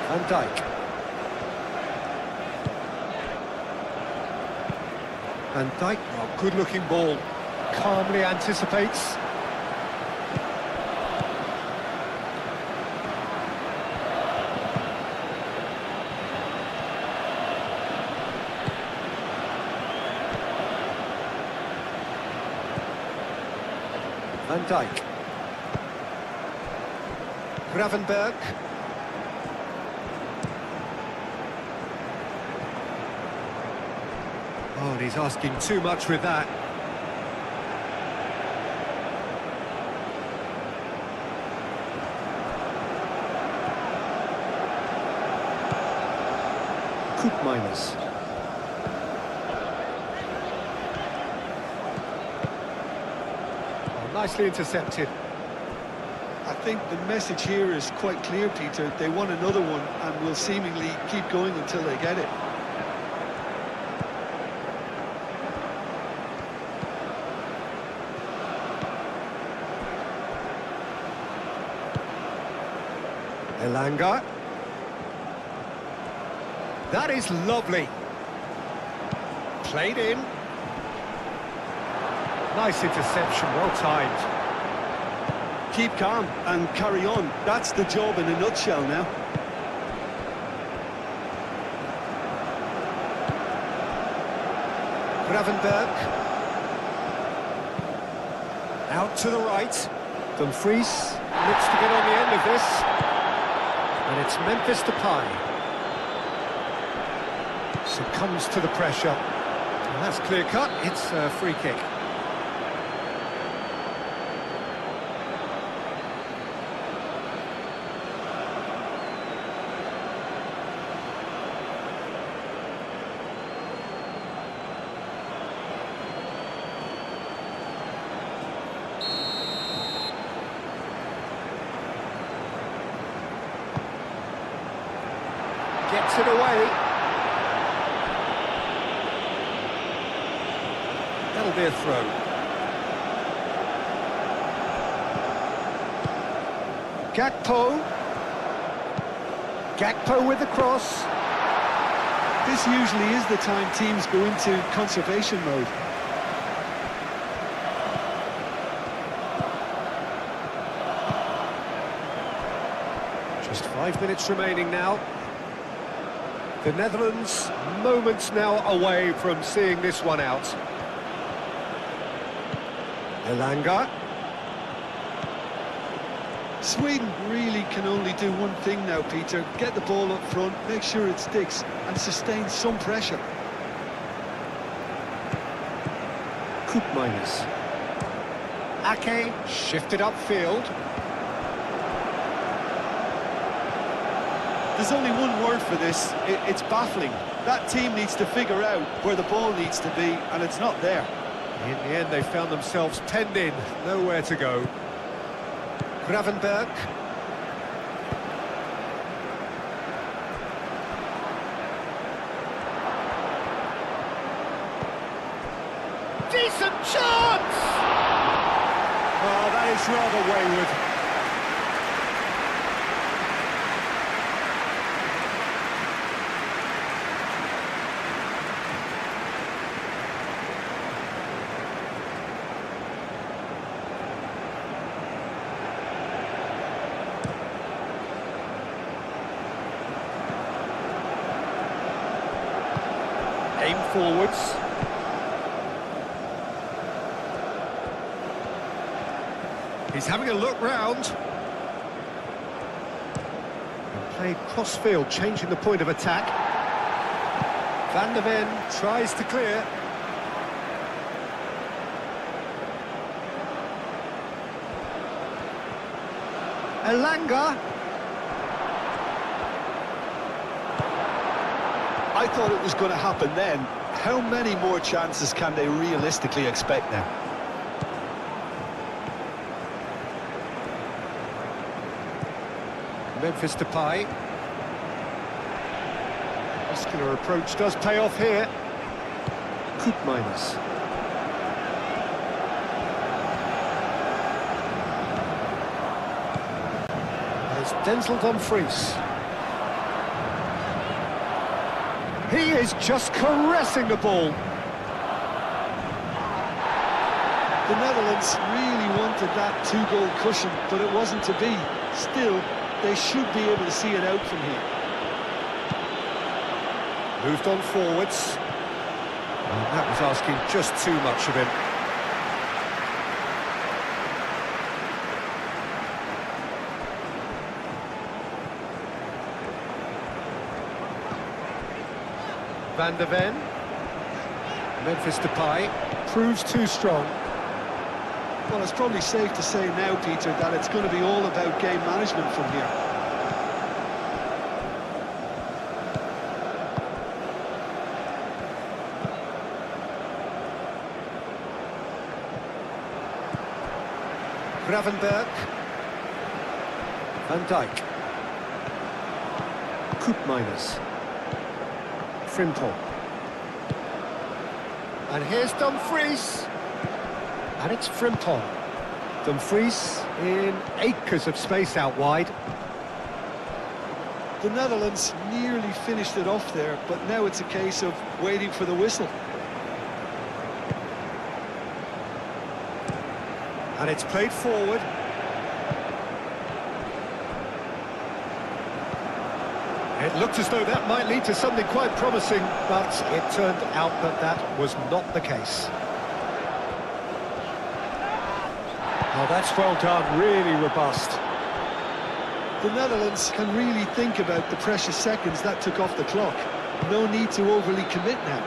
[SPEAKER 2] Van Dijk. Van Dijk, oh, good-looking ball. Calmly anticipates. Van Dijk. Gravenberg. Oh, and he's asking too much with that. Coop minus. Oh, nicely intercepted.
[SPEAKER 3] I think the message here is quite clear, Peter. They want another one and will seemingly keep going until they get it.
[SPEAKER 2] Elanga. That is lovely. Played in. Nice interception, well timed.
[SPEAKER 3] Keep calm and carry on. That's the job in a nutshell now.
[SPEAKER 2] Gravenberg. Out to the right. Dumfries looks to get on the end of this. And it's Memphis Depay. Succumbs to the pressure. And that's clear cut. It's a free kick. gets it away. That'll be a throw. Gakpo with the cross.
[SPEAKER 3] This usually is the time teams go into conservation mode.
[SPEAKER 2] Just 5 minutes remaining now. The Netherlands moments now away from seeing this one out. Elanga.
[SPEAKER 3] Sweden really can only do one thing now, Peter. Get the ball up front, make sure it sticks, and sustain some pressure.
[SPEAKER 2] Koopmeiners. Ake shifted upfield.
[SPEAKER 3] There's only one word for this, it's baffling. That team needs to figure out where the ball needs to be, and it's not there.
[SPEAKER 2] In the end, they found themselves penned in, nowhere to go. Gravenberg. Decent chance! Oh, that is rather wayward. Aim forwards. He's having a look round. And played cross-field, changing the point of attack. Van der Ven tries to clear. Elanga.
[SPEAKER 3] I thought it was going to happen then. How many more chances can they realistically expect now?
[SPEAKER 2] Memphis Depay. Muscular approach does pay off here. Koopmeiners. There's Denzel Dumfries. He is just caressing the ball.
[SPEAKER 3] The Netherlands really wanted that two-goal cushion, but it wasn't to be. Still, they should be able to see it out from here.
[SPEAKER 2] Moved on forwards. And that was asking just too much of him. Van der Ven. Memphis Depay proves too strong.
[SPEAKER 3] Well, it's probably safe to say now, Peter, that it's going to be all about game management from here.
[SPEAKER 2] Gravenberg. Van Dijk. Koopmeiners. Frimpong. And here's Dumfries. And it's Frimpong. Dumfries in acres of space out wide.
[SPEAKER 3] The Netherlands nearly finished it off there, but now it's a case of waiting for the whistle.
[SPEAKER 2] And it's played forward. It looked as though that might lead to something quite promising, but it turned out that that was not the case. Oh, that's well done, really robust.
[SPEAKER 3] The Netherlands can really think about the precious seconds that took off the clock. No need to overly commit now.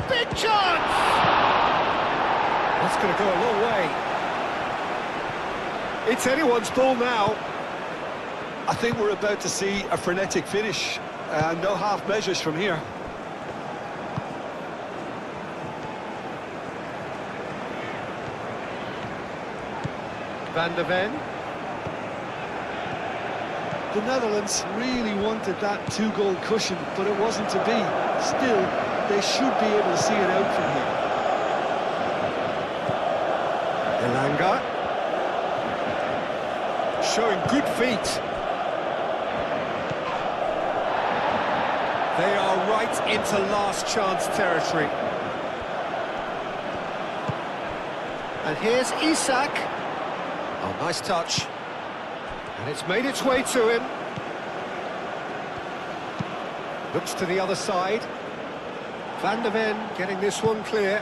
[SPEAKER 2] Big chance! That's going to go a long way. It's anyone's ball now.
[SPEAKER 3] I think we're about to see a frenetic finish. No half measures from here.
[SPEAKER 2] Van der Ven.
[SPEAKER 3] The Netherlands really wanted that two-goal cushion, but it wasn't to be. Still, they should be able to see it out from here.
[SPEAKER 2] Elanga. Showing good feet. They are right into last chance territory. And here's Isak. Oh, nice touch. And it's made its way to him. Looks to the other side. Van der Ven getting this one clear.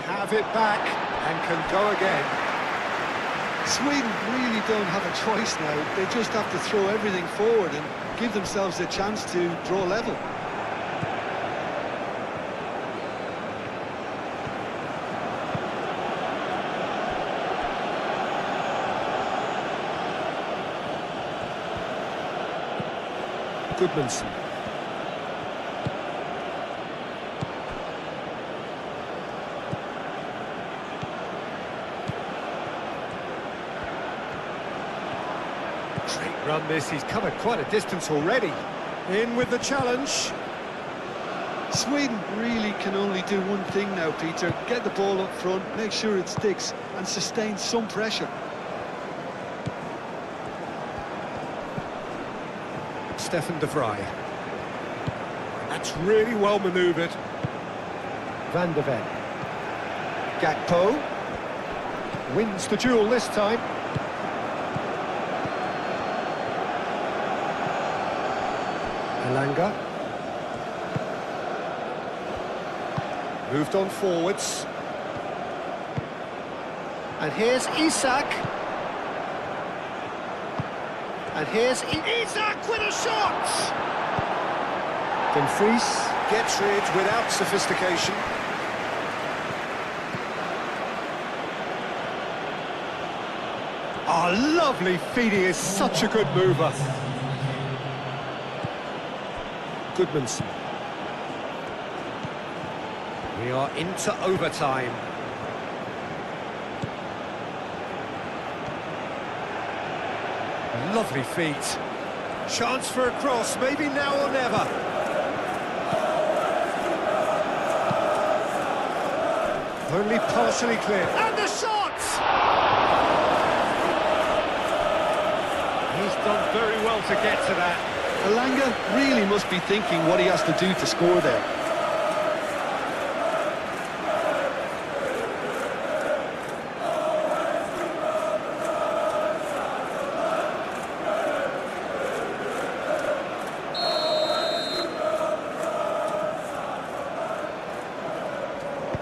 [SPEAKER 2] Have it back and can go again.
[SPEAKER 3] Sweden really don't have a choice now. They just have to throw everything forward and give themselves a chance to draw level.
[SPEAKER 2] Goodmanson. Great run this, he's covered quite a distance already. In with the challenge.
[SPEAKER 3] Sweden really can only do one thing now, Peter. Get the ball up front, make sure it sticks, and sustain some pressure.
[SPEAKER 2] Stefan de Vrij. That's really well manoeuvred. Van der Ven. Gakpo. Wins the duel this time. Elanga. Moved on forwards. And here's Isak. And here's Isak with a shot! Dumfries gets rid without sophistication. Oh, lovely feet, he is such a good mover. Goodmanson. We are into overtime. Lovely feet. Chance for a cross, maybe now or never. Only partially clear. And the shot! He's done very well to get to that.
[SPEAKER 3] Elanga really must be thinking what he has to do to score there.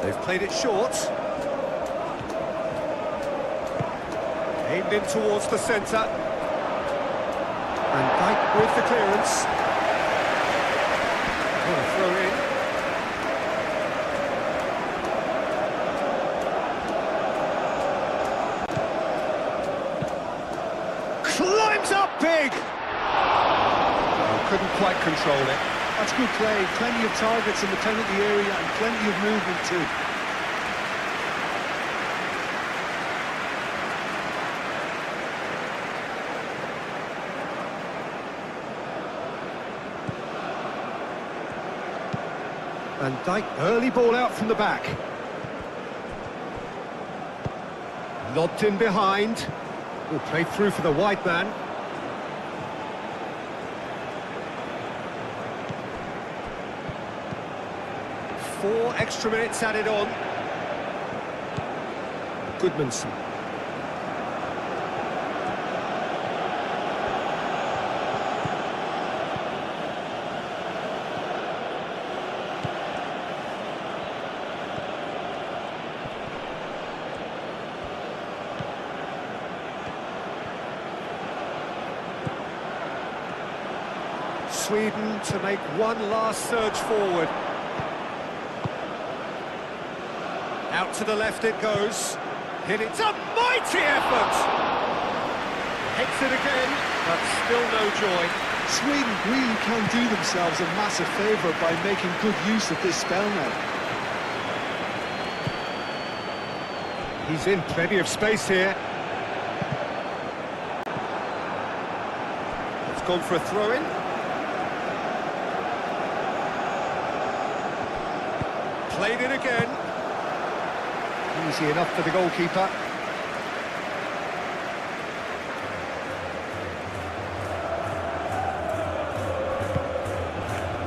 [SPEAKER 2] They've played it short. Aimed in towards the centre. And Dyke with the clearance. What a throw in. Climbs up big! Oh, couldn't quite control it.
[SPEAKER 3] That's good play. Plenty of targets in the penalty area and plenty of movement too.
[SPEAKER 2] Van Dijk, early ball out from the back. Lobbed in behind. Will play through for the wide man. Four extra minutes added on. Goodmanson. Sweden to make one last surge forward. Out to the left it goes. Hit it. It's a mighty effort! Hits it again, but still no joy.
[SPEAKER 3] Sweden really can do themselves a massive favour by making good use of this spell now.
[SPEAKER 2] He's in plenty of space here. It's gone for a throw-in. Played it again. Easy enough for the goalkeeper.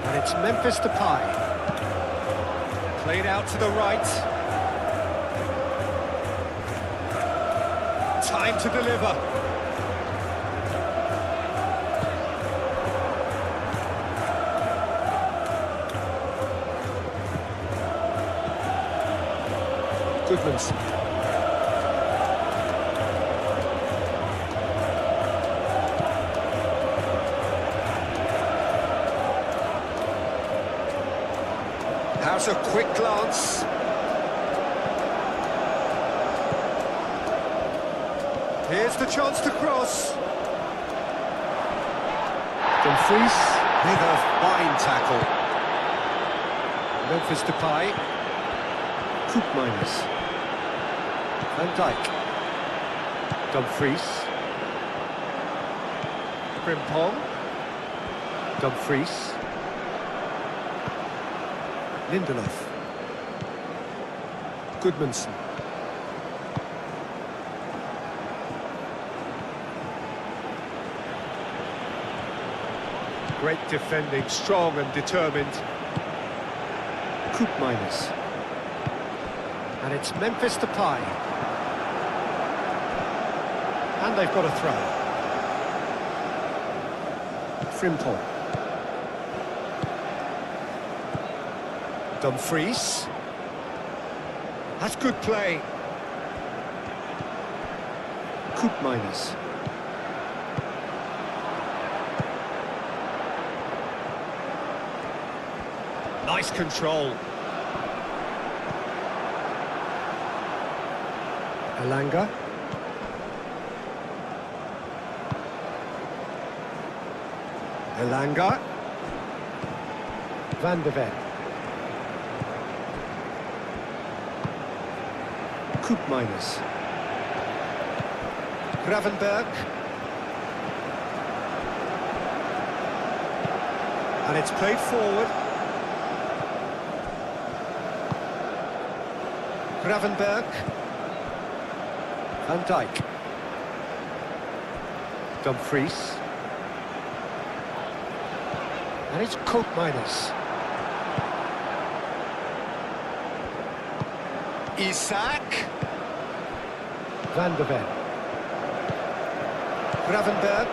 [SPEAKER 2] And it's Memphis Depay. Played out to the right. Time to deliver. Goodmanson. How's a quick glance? Here's the chance to cross. Dumfries with a fine tackle. Memphis Depay. Koopmeiners. Van Dijk. Dumfries. Frimpong. Dumfries. Lindelof. Goodmanson. Great defending, strong and determined. Koopmeiners. And it's Memphis Depay. And they've got a throw. Frimpong. Dumfries. That's good play. Koopmeiners. Nice control. Elanga. Elanga. Van de Ven. Koopmeiners. Gravenberg. And it's played forward. Gravenberg. Van Dijk. Dumfries. And it's Koopmeiners. Isaac. Van de Ven. Gravenberg.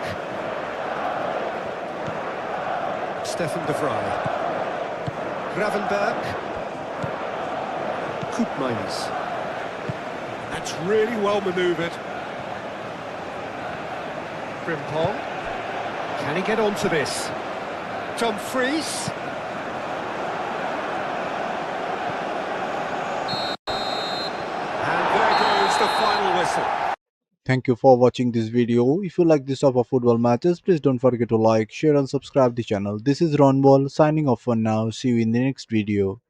[SPEAKER 2] Stefan de Vrij. Gravenberg. Koopmeiners. That's really well manoeuvred. Frimpong. Can he get onto this? Dumfries. And there goes the final whistle.
[SPEAKER 1] Thank you for watching this video. If you like this type of football matches, please don't forget to like, share and subscribe the channel. This is Ron Ball signing off for now. See you in the next video.